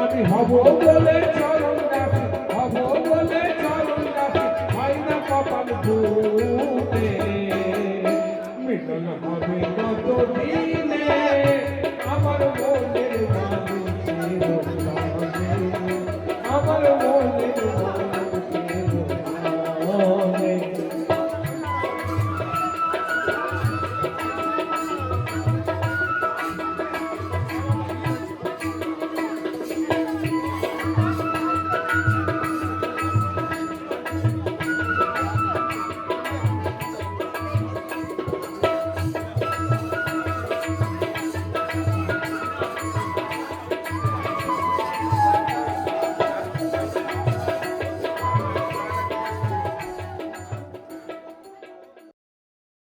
আমি হব